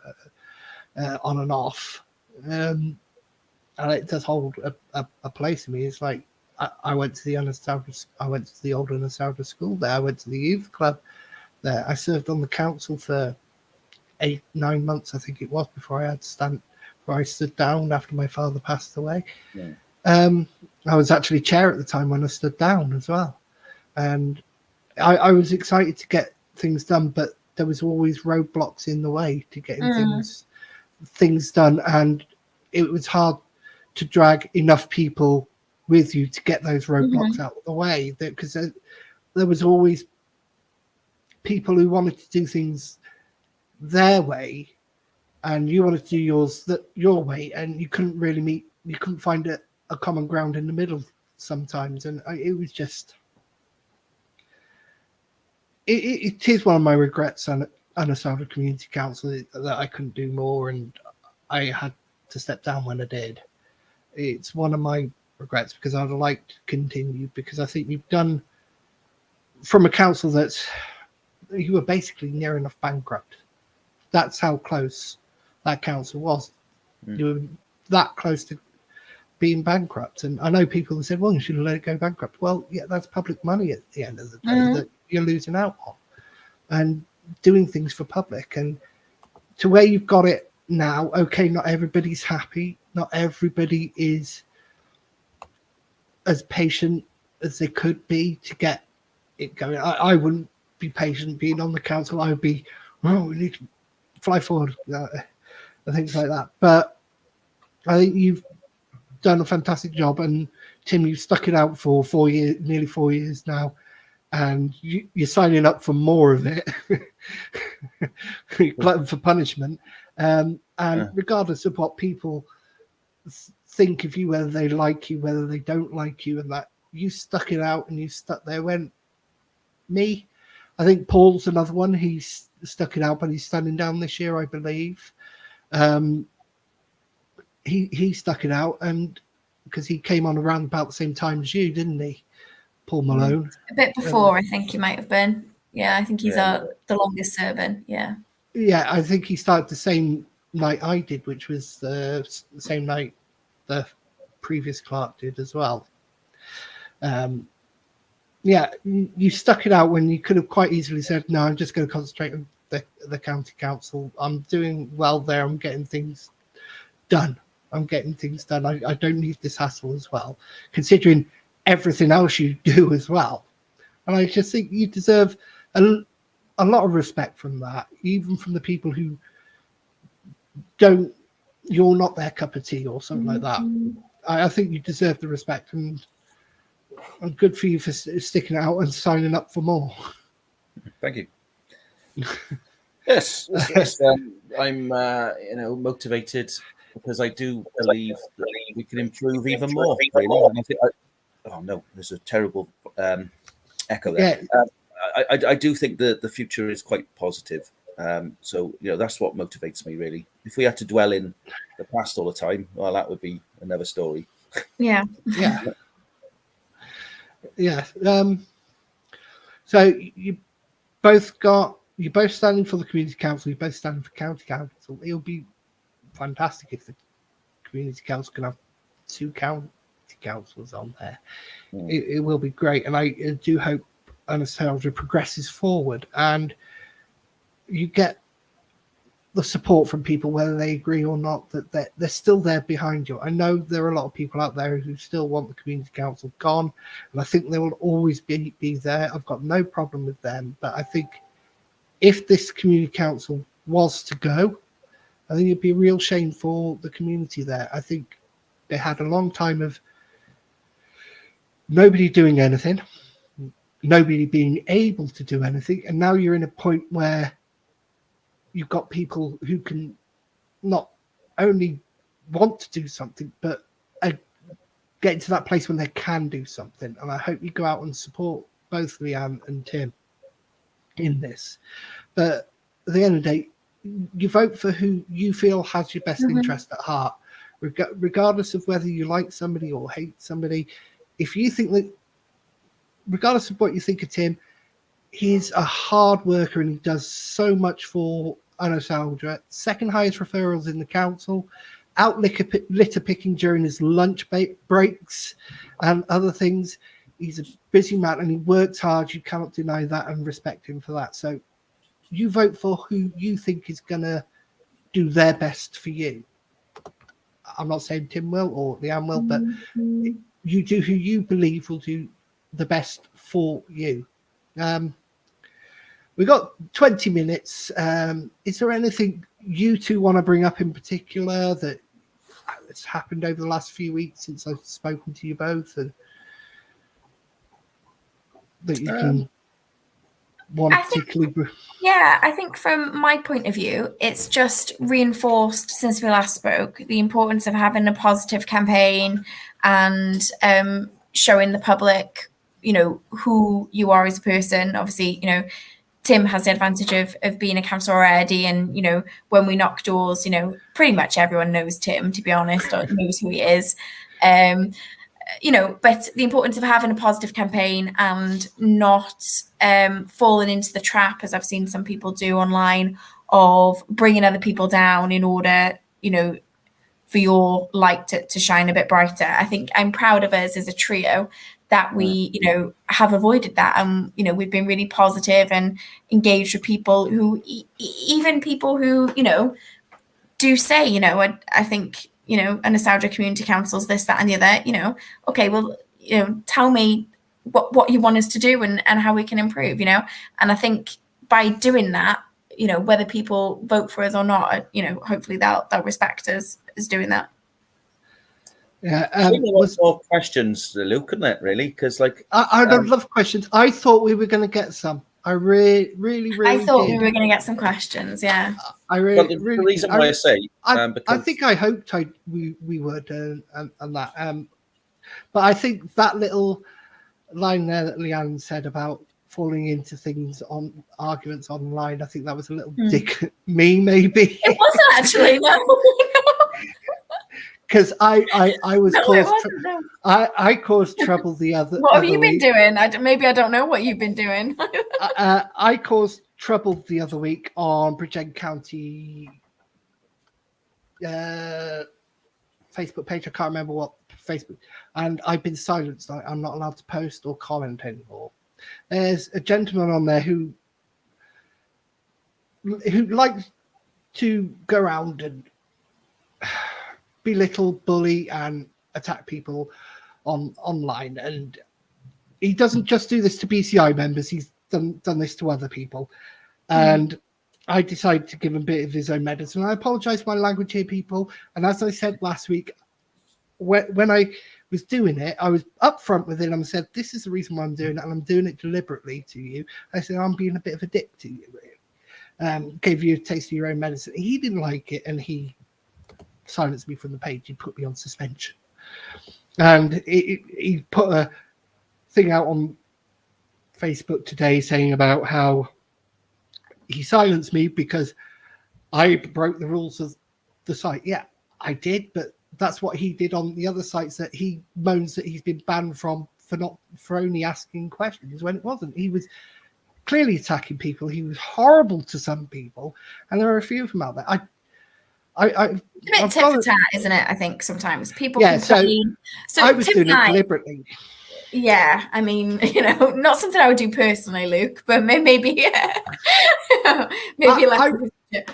on and off. And it does hold a place in me. It's like I went to the old Ynysawdre school there. I went to the youth club there. I served on the council for 8-9 months, I think it was, before I stood down after my father passed away. Yeah. I was actually chair at the time when I stood down as well, and I was excited to get things done, but there was always roadblocks in the way to getting things done, and it was hard to drag enough people with you to get those roadblocks out of the way, because there was always people who wanted to do things their way, and you wanted to do your way, and you couldn't find a common ground in the middle sometimes. And it was just, it is one of my regrets on Ynysawdre Community Council, that I couldn't do more, and I had to step down when I did. It's one of my regrets, because I'd like to continue, because I think you've done, from a council you were basically near enough bankrupt. That's how close that council was. You were that close to being bankrupt. And I know people have said, well, you should have let it go bankrupt. Well, yeah, that's public money at the end of the day that you're losing out on, and doing things for public. And to where you've got it now, okay, not everybody's happy. Not everybody is as patient as they could be to get it going. I wouldn't be patient being on the council. I would be, we need to fly forward, and things like that. But I think you've done a fantastic job, and Tim, you've stuck it out for 4 years, nearly 4 years now, and you're signing up for more of it. Glutton for punishment. And regardless of what people think of you, whether they like you, whether they don't like you, and that, you stuck it out, and you stuck there. When me, I think Paul's another one. He's stuck it out, but he's standing down this year, I believe. He stuck it out, and because he came on around about the same time as you, didn't he, Paul Malone? A bit before, I think he might have been. Yeah, I think he's the longest serving. Yeah. Yeah, I think he started the same night I did, which was the same night the previous clerk did as well. Yeah, you stuck it out when you could have quite easily said, no, I'm just going to concentrate on the county council. I'm doing well there. I'm getting things done. I don't need this hassle as well, considering everything else you do as well. And I just think you deserve a lot of respect from that, even from the people who you're not their cup of tea or something like that. I think you deserve the respect, and good for you for sticking it out and signing up for more. Thank you. Yes, I'm motivated, because I do believe that we can improve even more. Really. And I think oh no, there's a terrible echo there. Yeah. I do think that the future is quite positive. So that's what motivates me, really. If we had to dwell in the past all the time, well, that would be another story. Yeah. So you're both standing for the community council. You're both standing for county council. It'll be fantastic if the community council can have 2 county councils on there. It will be great, and I do hope Ynysawdre progresses forward, and you get the support from people, whether they agree or not, that they're still there behind you. I know there are a lot of people out there who still want the community council gone, and I think they will always be there. I've got no problem with them, but I think if this community council was to go, I think it'd be a real shame for the community there. I think they had a long time of nobody doing anything, nobody being able to do anything, and now you're in a point where you've got people who can not only want to do something, but getting to that place when they can do something. And I hope you go out and support both Leanne and Tim in this. But at the end of the day, you vote for who you feel has your best interest at heart, regardless of whether you like somebody or hate somebody. If you think that, regardless of what you think of Tim, he's a hard worker and he does so much for Ynysawdre. Second highest referrals in the council, out litter picking during his lunch breaks and other things. He's a busy man and he works hard. You cannot deny that and respect him for that. So you vote for who you think is going to do their best for you. I'm not saying Tim will or Leanne will, but you do who you believe will do the best for you. We got 20 minutes. Is there anything you two want to bring up in particular that's happened over the last few weeks since I've spoken to you both, and that you can want to particularly? Yeah, I think from my point of view, it's just reinforced since we last spoke the importance of having a positive campaign and showing the public, who you are as a person. Obviously, Tim has the advantage of being a councillor already, and when we knock doors, pretty much everyone knows Tim, to be honest, or knows who he is. But the importance of having a positive campaign and not falling into the trap, as I've seen some people do online, of bringing other people down in order, for your light to shine a bit brighter. I think I'm proud of us as a trio that we, have avoided that. And, we've been really positive and engaged with people who, even people who, do say, I think, Ynysawdre Community Councils, this, that, and the other, okay, well, tell me what you want us to do and how we can improve, And I think by doing that, whether people vote for us or not, hopefully they'll respect us as doing that. Yeah, more questions, Luke, couldn't it? Really, because I'd love questions. I thought we were going to get some. I really I thought did. we were going to get some questions. Yeah, I really. The reason why I say, because I think I hoped we would and that. But I think that little line there that Leanne said about falling into things on arguments online, I think that was a little dig at me, maybe. It wasn't actually. No. Because I was no, I caused trouble the other. What have you week. been doing? Maybe I don't know what you've been doing. I caused trouble the other week on Bridgend County Facebook page. I can't remember what Facebook, and I've been silenced. I'm not allowed to post or comment anymore. There's a gentleman on there who likes to go around and belittle, bully, and attack people online. And he doesn't just do this to BCI members, he's done this to other people. And I decided to give him a bit of his own medicine. I apologize for my language here, people. And as I said last week, when I was doing it, I was upfront with him and said, this is the reason why I'm doing it, and I'm doing it deliberately to you. I said, I'm being a bit of a dick to you. Gave you a taste of your own medicine. He didn't like it, and he silenced me from the page. He put me on suspension, and he put a thing out on Facebook today saying about how he silenced me because I broke the rules of the site. Yeah, I did, but that's what he did on the other sites that he moans that he's been banned from for only asking questions when it wasn't. He was clearly attacking people. He was horrible to some people, and there are a few of them out there. It's a bit tit for tat, isn't it? I think sometimes people. Yeah, complain. So I was doing it deliberately. Yeah, I mean, not something I would do personally, Luke, but maybe, maybe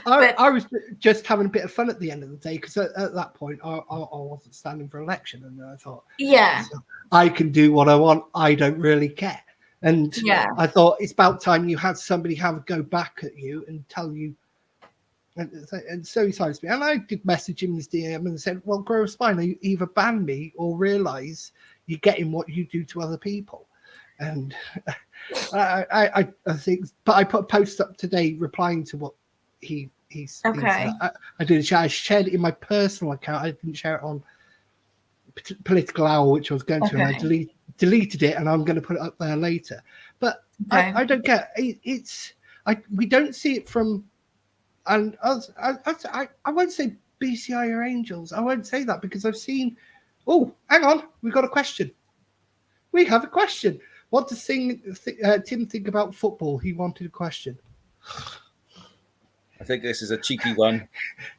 I was just having a bit of fun at the end of the day because at that point I wasn't standing for election, and I thought, yeah, I can do what I want. I don't really care. And Yeah. I thought it's about time you had somebody have a go back at you and tell you. And so he silenced me. And I did message him in his DM and said, well, grow a spine. You either ban me or realise you're getting what you do to other people. And I think, but I put a post up today replying to what he's Okay. I did a chat. I shared it in my personal account. I didn't share it on Political Hour, which I was going to, and I deleted it, and I'm going to put it up there later. But I don't get it's. We don't see it from, and I won't say BCI or Angels. I won't say that because I've seen. Oh, hang on, we've got a question. We have a question. What does Tim think about football? He wanted a question. I think this is a cheeky one.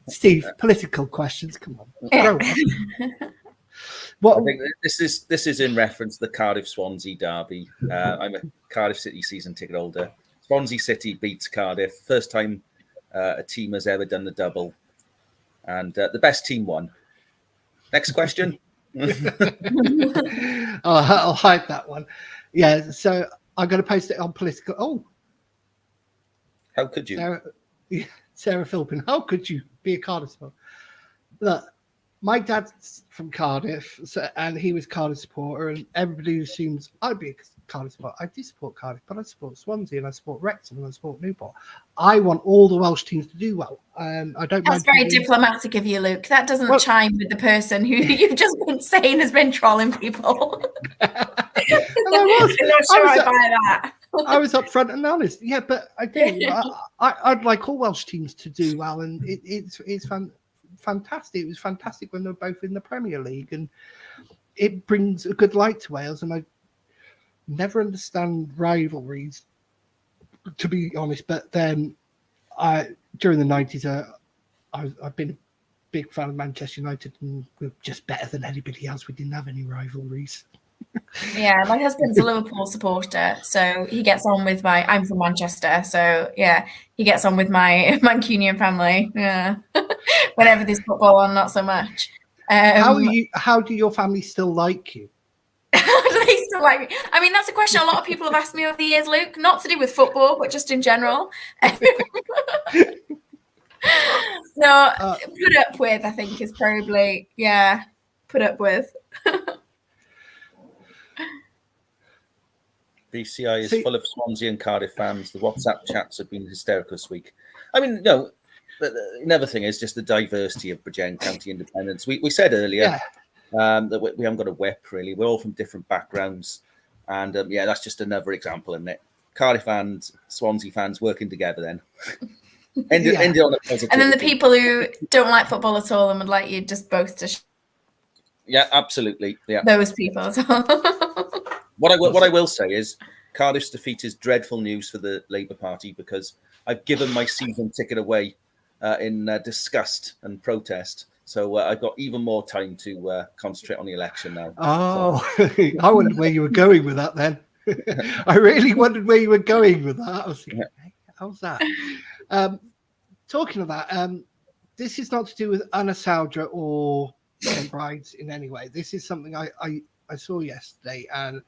Steve, political questions. Come on. Grow up. What? I think this is in reference to the Cardiff Swansea derby. I'm a Cardiff City season ticket holder. Swansea City beats Cardiff. First time a team has ever done the double. And the best team won. Next question. I'll hide that one. Yeah, so I'm going to post it on political. Oh, how could you? Sarah Philpin, how could you be a Cardiff supporter? Look, my dad's from Cardiff, and he was Cardiff supporter, and everybody assumes I'd be a Cardiff supporter. I do support Cardiff, but I support Swansea, and I support Wrexham, and I support Newport. I want all the Welsh teams to do well. I don't. That's very diplomatic of you, Luke. That doesn't chime with the person who you've just been saying has been trolling people. I'm not sure I buy that. I was upfront and honest. Yeah, but I do. I'd like all Welsh teams to do well, and it's fantastic. It was fantastic when they were both in the Premier League, and it brings a good light to Wales. And I never understand rivalries, to be honest. But then, during the 90s, I've been a big fan of Manchester United, and we're just better than anybody else. We didn't have any rivalries. Yeah, my husband's a Liverpool supporter, so he gets on with I'm from Manchester, so yeah, he gets on with my Mancunian family. Yeah, whenever there's football on, not so much. How do your family still like you? How do they still like me? I mean, that's a question a lot of people have asked me over the years, Luke. Not to do with football, but just in general. No, put up with, I think, is probably put up with. BCI is full of Swansea and Cardiff fans. The WhatsApp chats have been hysterical this week. I mean, no, another thing is just the diversity of Bridgend County Independents. We said earlier that we haven't got a whip, really. We're all from different backgrounds. And, that's just another example, isn't it? Cardiff and Swansea fans working together then. Ended on a positive. And then the people who don't like football at all and would like you just both to... Yeah, absolutely. Yeah, those people as well. What I will say is Cardiff's defeat is dreadful news for the Labour Party because I've given my season ticket away in disgust and protest. So I've got even more time to concentrate on the election now. Oh, I wondered where you were going with that then. I really wondered where you were going with that. I was thinking, hey, how's that? Talking of that, this is not to do with Ynysawdre or St Brides in any way. This is something I saw yesterday, and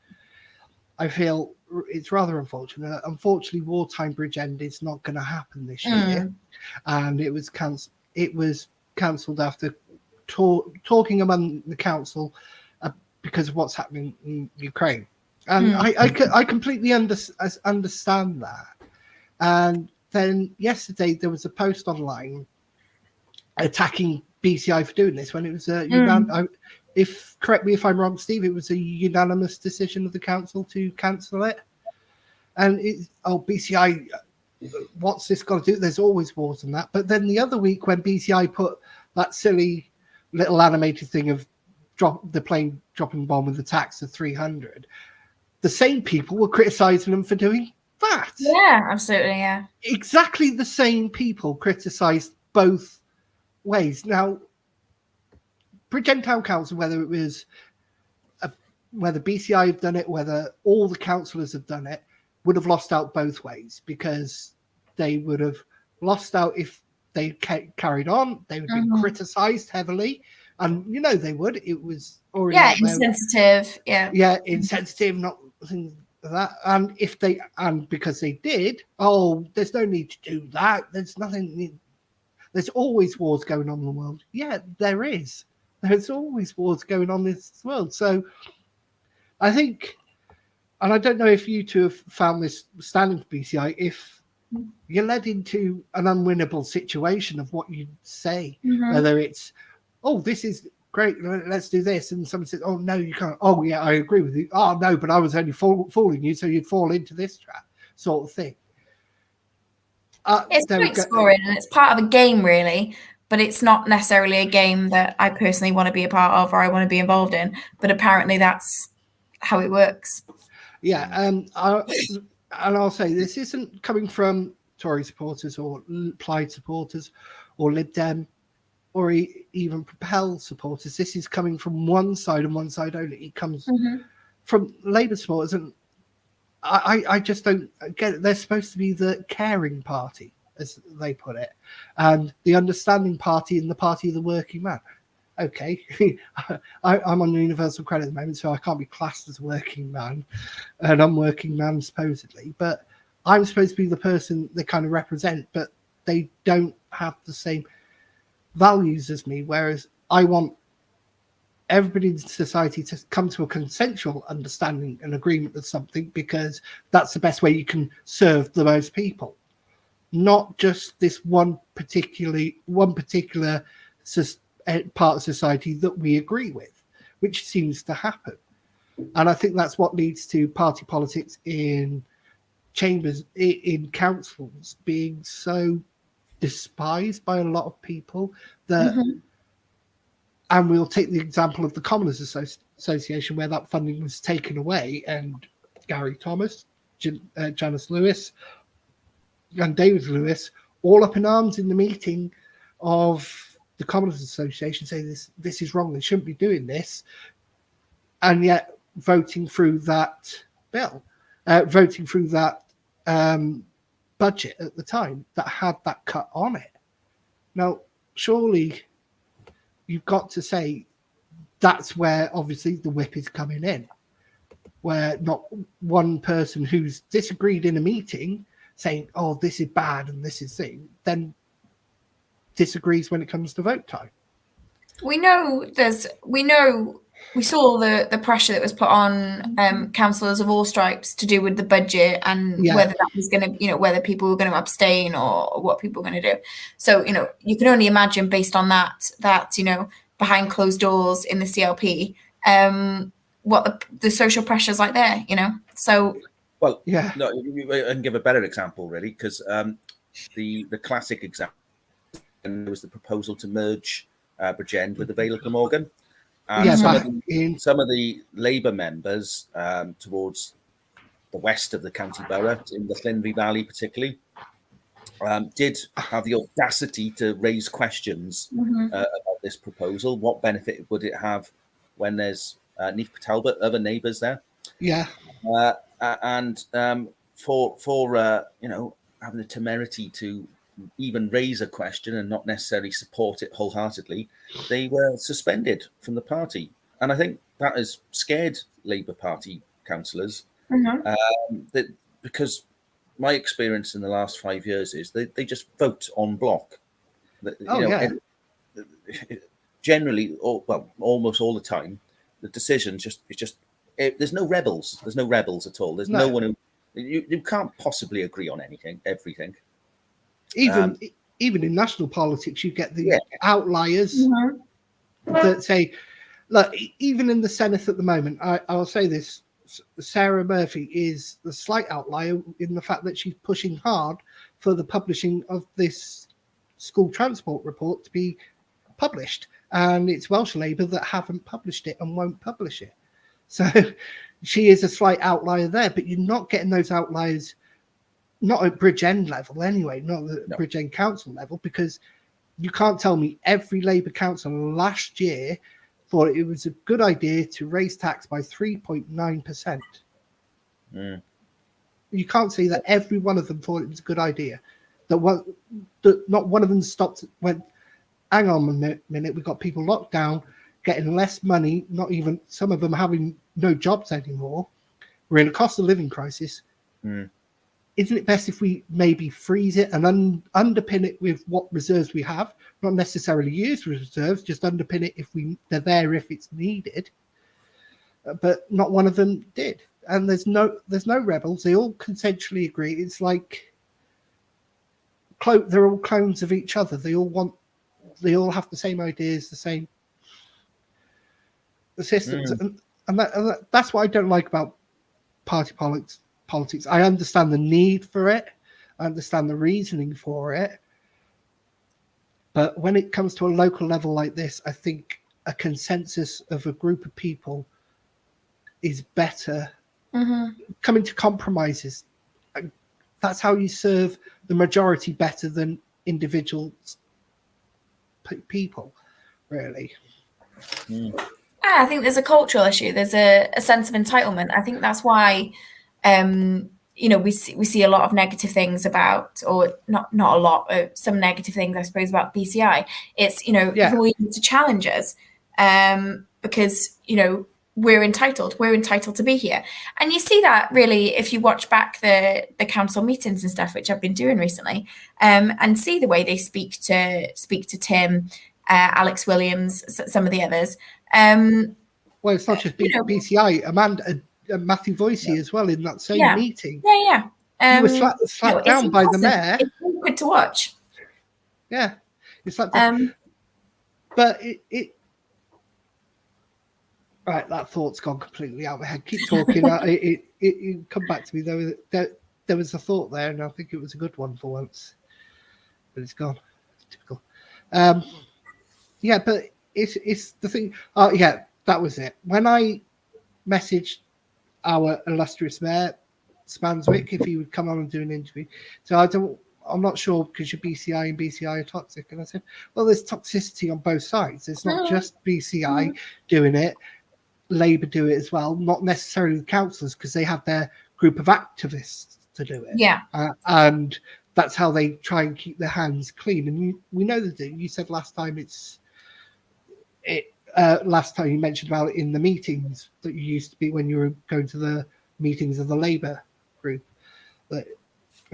I feel it's rather unfortunate. Unfortunately, Wartime Bridgend is not going to happen this year, and it was cancelled after talking among the council because of what's happening in Ukraine. And I completely understand that. And then yesterday there was a post online attacking BCI for doing this when it was correct me if I'm wrong, Steve, it was a unanimous decision of the council to cancel it. And BCI, what's this got to do? There's always wars and that. But then the other week when BCI put that silly little animated thing of the plane dropping the bomb with the tax of 300, the same people were criticizing them for doing that. Yeah, absolutely, yeah. Exactly the same people criticized both ways. Now, Bridgend Town Council, whether BCI have done it, whether all the councillors have done it, would have lost out both ways because they would have lost out if they carried on. They would have been criticised heavily, and they would. It was already insensitive. Yeah, insensitive, not that. And because they did, oh, there's no need to do that. There's nothing. There's always wars going on in the world. Yeah, there is. There's always wars going on in this world. So I think, and I don't know if you two have found this standing for BCI, if you're led into an unwinnable situation of what you say, whether it's, oh, this is great, let's do this, and someone says, oh, no, you can't. Oh, yeah, I agree with you. Oh, no, but I was only fooling you, so you'd fall into this trap, sort of thing. It's point scoring, and it's part of a game, really, but it's not necessarily a game that I personally want to be a part of or I want to be involved in. But apparently, that's how it works. Yeah, and I'll say this isn't coming from Tory supporters or Plaid supporters or Lib Dem or even Propel supporters. This is coming from one side and one side only. It comes from Labour supporters, and I just don't get it. They're supposed to be the caring party, as they put it, and the understanding party and the party of the working man. Okay, I'm on universal credit at the moment, so I can't be classed as a working man, and I'm working man supposedly, but I'm supposed to be the person they kind of represent, but they don't have the same values as me, whereas I want everybody in society to come to a consensual understanding and agreement of something, because that's the best way you can serve the most people, not just this one particular part of society that we agree with, which seems to happen. And I think that's what leads to party politics in chambers, in councils, being so despised by a lot of people that and we'll take the example of the Commoners Association, where that funding was taken away, and Gary Thomas, Janice Lewis, and David Lewis, all up in arms in the meeting of the Commoners Association, saying this is wrong, they shouldn't be doing this, and yet voting through that bill, voting through that budget at the time that had that cut on it. Now, surely you've got to say that's where obviously the whip is coming in, where not one person who's disagreed in a meeting saying, oh, this is bad and this is thing, then disagrees when it comes to vote time. We saw the pressure that was put on councillors of all stripes to do with the budget and whether that was going to, whether people were going to abstain or what people were going to do. So, you can only imagine based on that, behind closed doors in the CLP, what the social pressures like there, So, well, yeah, no, I can give a better example really, because the classic example was the proposal to merge Bridgend with the Vale of Glamorgan. And some of the Labour members towards the west of the county borough, in the Llanvi Valley particularly, did have the audacity to raise questions about this proposal. What benefit would it have when there's Neath Talbot, other neighbours there? Yeah. And for having the temerity to even raise a question and not necessarily support it wholeheartedly, they were suspended from the party. And I think that has scared Labour Party councillors, because my experience in the last 5 years is they just vote en bloc. Generally, almost all the time, the decisions there's no rebels. There's no rebels at all. There's no one who you can't possibly agree on everything. Even in national politics, you get the outliers that say, look, even in the Senate at the moment, I'll say this, Sarah Murphy is the slight outlier in the fact that she's pushing hard for the publishing of this school transport report to be published. And it's Welsh Labour that haven't published it and won't publish it. So she is a slight outlier there, but you're not getting those outliers, not at Bridgend level anyway, not at Bridgend Council level, because you can't tell me every Labour council last year thought it was a good idea to raise tax by 3.9%. You can't say that every one of them thought it was a good idea. That not one of them stopped, went, hang on a minute, we've got people locked down, getting less money, not even some of them having no jobs anymore. we're in a cost of living crisis. Isn't it best if we maybe freeze it and underpin it with what reserves we have, not necessarily use reserves, just underpin it if they're there if it's needed. But not one of them did, and there's no rebels. They all consensually agree. It's like they're all clones of each other. They all have the same ideas, the same systems, and that's what I don't like about party politics. I understand the need for it. I understand the reasoning for it. But when it comes to a local level like this, I think a consensus of a group of people is better. Coming to compromises. That's how you serve the majority better than individual people, really. I think there's a cultural issue. There's a sense of entitlement. I think that's why, we see a lot of negative things about, or not a lot, some negative things, I suppose, about BCI. It's, people need to challenge us because, we're entitled to be here. And you see that really if you watch back the council meetings and stuff, which I've been doing recently, and see the way they speak to Tim, Alex Williams, some of the others. Well, it's not just BCI, Amanda, Matthew Voicey as well in that same meeting. Yeah. You were slapped down by the mayor. It's good to watch. Yeah, it's like but it right, that thought's gone completely out of my head. Keep talking. It come back to me. There was a thought there, and I think it was a good one for once, but it's gone. It's typical. But it's the thing. Oh yeah, that was it. When I messaged our illustrious mayor Spanswick if he would come on and do an interview, so I'm not sure because your BCI and BCI are toxic, and I said, well, there's toxicity on both sides. It's not just BCI doing it. Labour do it as well, not necessarily the councillors because they have their group of activists to do it. Yeah. And that's how they try and keep their hands clean. And we know they do. You said last time last time you mentioned about it in the meetings that you used to be when you were going to the meetings of the Labour group,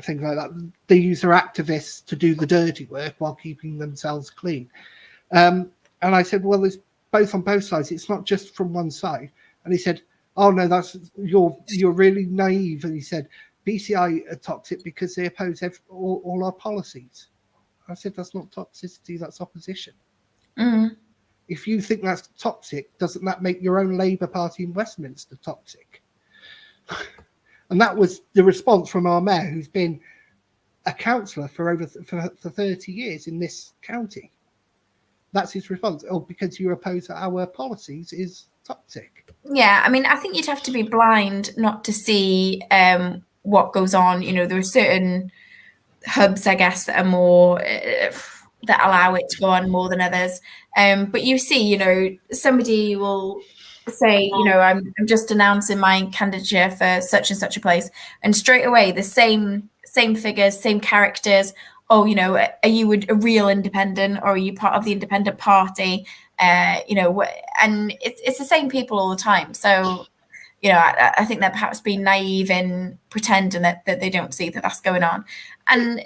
things like that. They use their activists to do the dirty work while keeping themselves clean. And I said, well, there's both on both sides. It's not just from one side. And he said, oh no, you're really naive. And he said, BCI are toxic because they oppose all our policies. I said, that's not toxicity, that's opposition. If you think that's toxic, doesn't that make your own Labour Party in Westminster toxic? And that was the response from our mayor, who's been a councillor for 30 years in this county. That's his response. Oh, because you oppose our policies is toxic. Yeah, I mean, I think you'd have to be blind not to see what goes on. There are certain hubs, I guess, that are more that allow it to go on more than others. But you see, somebody will say, I'm just announcing my candidature for such and such a place, and straight away the same figures, same characters. Oh, are you a real independent, or are you part of the independent party? And it's the same people all the time. So, I think they're perhaps being naive in pretending that they don't see that that's going on. And,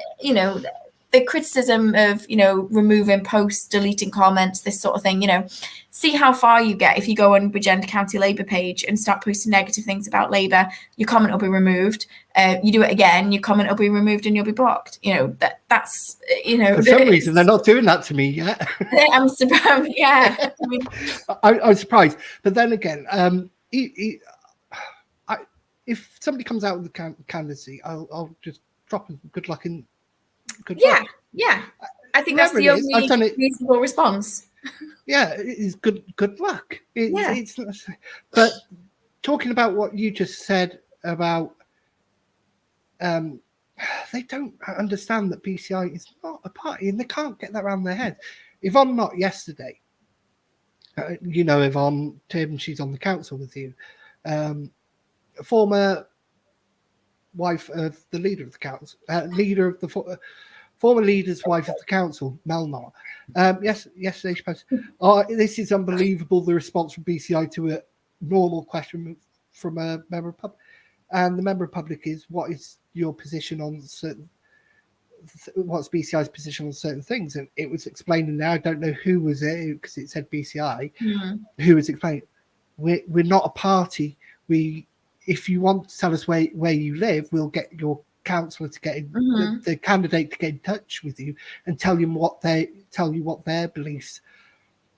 the criticism of, removing posts, deleting comments, this sort of thing, see how far you get. If you go on Bridgend County Labour page and start posting negative things about Labour, your comment will be removed. You do it again, your comment will be removed and you'll be blocked. That's. For some reason, they're not doing that to me yet. I'm surprised. Yeah. I'm surprised. But then again, if somebody comes out with the candidacy, I'll just drop them good luck in. Good luck. Yeah. I think that's the only reasonable response. Yeah, it is good luck. It's but talking about what you just said about they don't understand that BCI is not a party and they can't get that around their head. Yvonne Knott yesterday, Yvonne Tim, she's on the council with you, former wife of the leader of the council, former leader's wife of the council, Mel Knott. Yesterday she posted, this is unbelievable, the response from BCI to a normal question from a member of the public. And the member of public is, what is your position on certain, what's BCI's position on certain things? And it was explaining there, I don't know who was it, because it said BCI, who was explaining, we're not a party. If you want to tell us where you live, we'll get your councillor to get in, the candidate to get in touch with you and tell you what their beliefs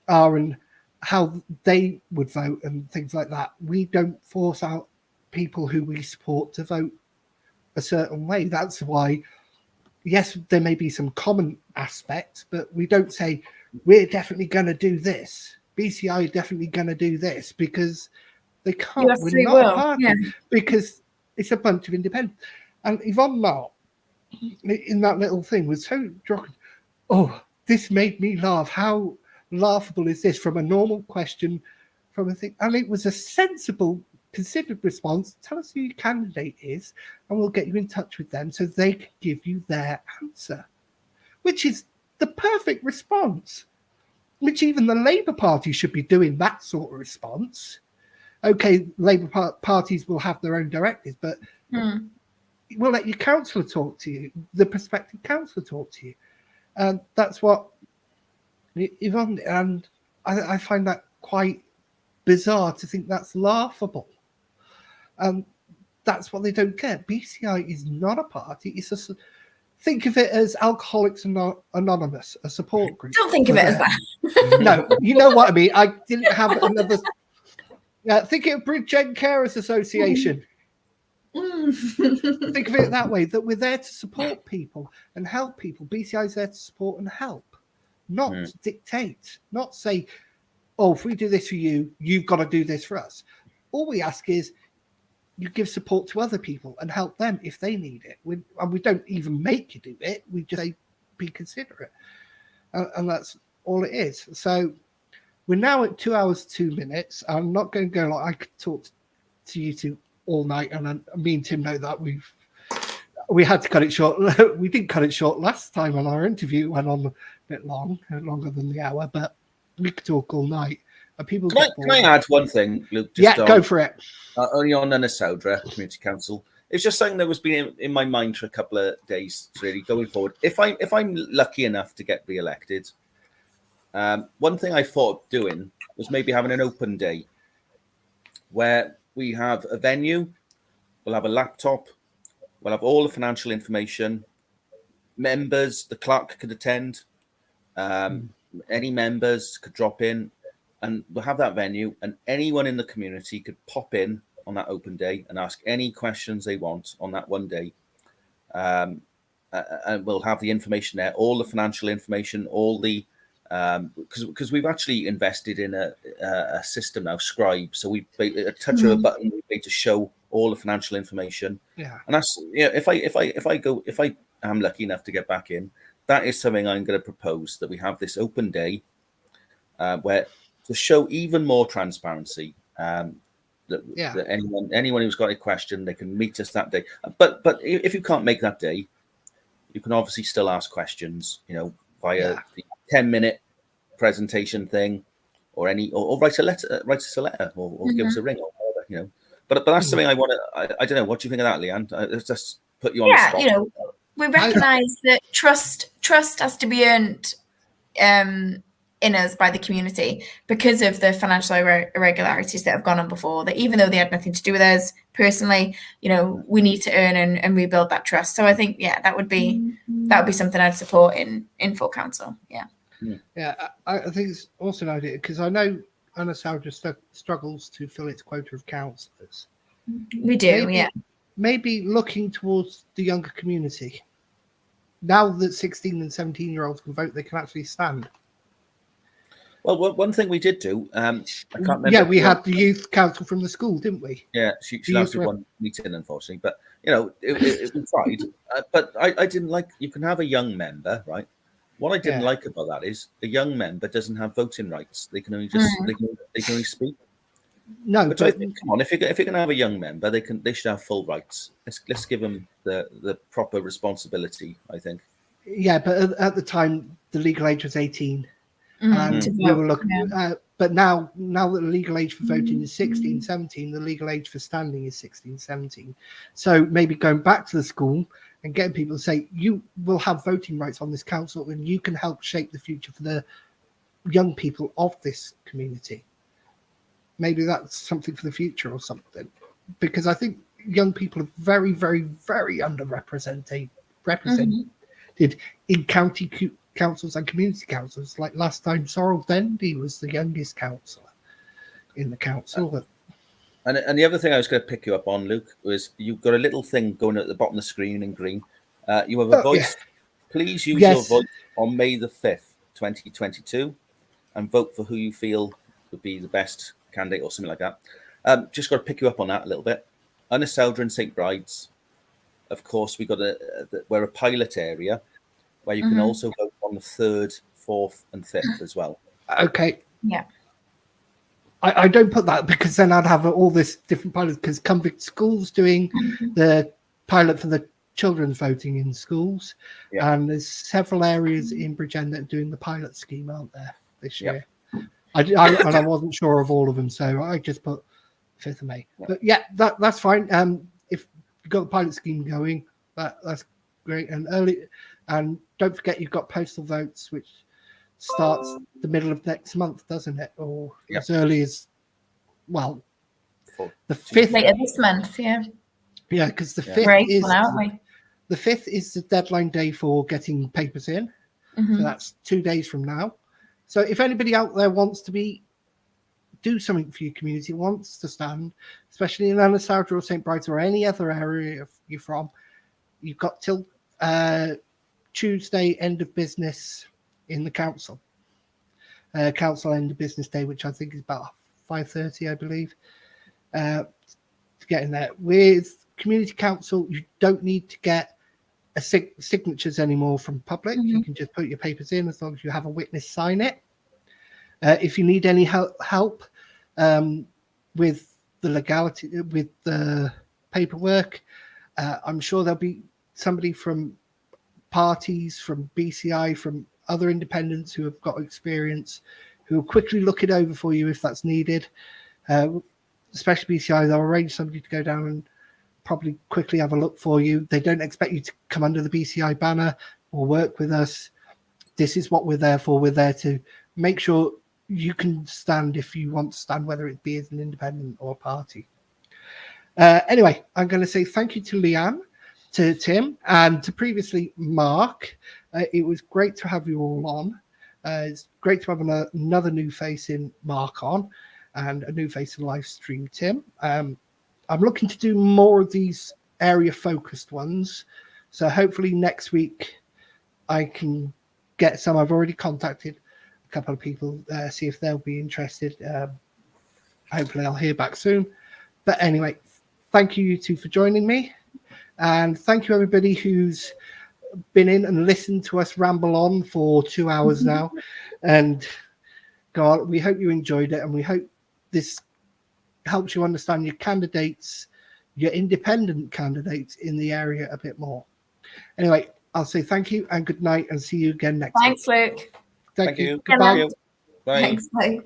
are and how they would vote and things like that. We don't force out people who we support to vote a certain way. That's why, yes, there may be some common aspects, but we don't say we're definitely going to do this. BCI are definitely going to do this, because they can't. We're not a party, because it's a bunch of independents. And Yvonne Mark, in that little thing, was so drunk. Oh, this made me laugh. How laughable is this? From a normal question, from a thing. And it was a sensible, considered response. Tell us who your candidate is, and we'll get you in touch with them so they can give you their answer, which is the perfect response, which even the Labour Party should be doing that sort of response. Okay, Labour parties will have their own directives, but we'll let your councillor talk to you, the prospective councillor talk to you. And that's what Yvonne, and I find that quite bizarre to think that's laughable. And that's what they don't get. BCI is not a party. It's think of it as Alcoholics Anonymous, a support group. Don't think of it as that. No, you know what I mean. I didn't have another. Think of Bridgend Carers Association. Think of it that way, that we're there to support people and help people. BCI is there to support and help, not dictate, not say, oh, if we do this for you, you've got to do this for us. All we ask is you give support to other people and help them if they need it. And we don't even make you do it. We just say, be considerate. And that's all it is. So we're now at 2 hours, 2 minutes. I'm not going to go like I could talk to you two all night. And me and Tim know that we had to cut it short. We didn't cut it short last time on our interview. It went on a bit longer than the hour, but we could talk all night. And people can I add one thing, Luke? Go for it. Only on Ynysawdre Community Council. It's just something that was been in my mind for a couple of days, really, going forward. If I'm lucky enough to get re-elected, one thing I thought of doing was maybe having an open day where we have a venue, we'll have a laptop, we'll have all the financial information, members, the clerk could attend, any members could drop in, and we'll have that venue, and anyone in the community could pop in on that open day and ask any questions they want on that one day. And we'll have the information there, all the financial information, all the because we've actually invested in a system now, Scribe. So we a touch of a button we made to show all the financial information. Yeah, and that's if I am lucky enough to get back in, that is something I'm going to propose, that we have this open day where to show even more transparency. That anyone who's got a question, they can meet us that day. But if you can't make that day, you can obviously still ask questions, via the 10-minute presentation thing, or write us a letter, or give us a ring, or whatever, But that's something I want to. I don't know. What do you think of that, Leanne? Let's just put you on the spot. We recognise that trust has to be earned in us by the community because of the financial irregularities that have gone on before, that even though they had nothing to do with us personally, we need to earn and rebuild that trust. So I think, that would be something I'd support in full council. I think it's also an idea, because I know Ynysawdre struggles to fill its quota of councillors. We do. Maybe looking towards the younger community. Now that 16 and 17-year-olds can vote, they can actually stand. Well, one thing we did do, I can't remember. Yeah, we had the youth council from the school, didn't we? Yeah, she lasted one meeting, unfortunately. But, it we tried. But I didn't like, you can have a young member, right? What I didn't like about that is the young member doesn't have voting rights. They can only they can only speak. No, but I think, come on, if you're going to have a young member, they should have full rights. Let's give them the proper responsibility, I think. Yeah, but at the time, the legal age was 18. And to we vote, were looking, yeah. but now that the legal age for voting is 16, 17, the legal age for standing is 16, 17. So maybe going back to the school and getting people to say, you will have voting rights on this council and you can help shape the future for the young people of this community. Maybe that's something for the future or something, because I think young people are very, very, very underrepresented in county councils and community councils. Like last time, Sorrel Dendy was the youngest councillor in the council. And the other thing I was going to pick you up on, Luke, was you've got a little thing going at the bottom of the screen in green. You have a voice. Yeah. Please use Yes. your voice on May the 5th, 2022, and vote for who you feel would be the best candidate or something like that. Just got to pick you up on that a little bit. Ynysawdre and St Brides, of course, we're a pilot area where you can also vote on the 3rd, 4th, and 5th as well. Okay. Yeah. I don't put that because then I'd have all this different pilots, because Convict School's doing the pilot for the children's voting in schools. Yeah. And there's several areas in Bridgend that are doing the pilot scheme, aren't there, this year? And I wasn't sure of all of them, so I just put 5th of May. Yeah. But yeah, that's fine. If you've got the pilot scheme going, that's great. And don't forget you've got postal votes, which starts the middle of next month, doesn't it? Or as early as, well, the 5th. Later this month, yeah. Yeah, because the 5th Right, is aren't we? the 5th is the deadline day for getting papers in. So that's 2 days from now. So if anybody out there wants to do something for your community, wants to stand, especially in Ynysawdre or St Brides or any other area you're from, you've got till Tuesday end of business in the council. Council end of business day, which I think is about 5:30, I believe. To get in there. With community council, you don't need to get signatures anymore from public. You can just put your papers in as long as you have a witness sign it. If you need any help with the legality, with the paperwork, I'm sure there'll be somebody from parties, from BCI, from other independents who have got experience, who will quickly look it over for you if that's needed. Especially BCI, they'll arrange somebody to go down and probably quickly have a look for you. They don't expect you to come under the BCI banner or work with us. This is what we're there for. We're there to make sure you can stand if you want to stand, whether it be as an independent or a party. Anyway, I'm going to say thank you to Leanne, to Tim, and to previously Mark. It was great to have you all on. It's great to have another new face in Mark on, and a new face in live stream, Tim. I'm looking to do more of these area focused ones. So hopefully next week I can get some. I've already contacted a couple of people, see if they'll be interested. Hopefully I'll hear back soon. But anyway, thank you two for joining me. And thank you everybody who's been in and listened to us ramble on for 2 hours now. And God, we hope you enjoyed it, and we hope this helps you understand your candidates, your independent candidates in the area a bit more. Anyway, I'll say thank you and good night, and see you again next week. Thanks, Luke. Thank you. Goodbye. Thanks, bye.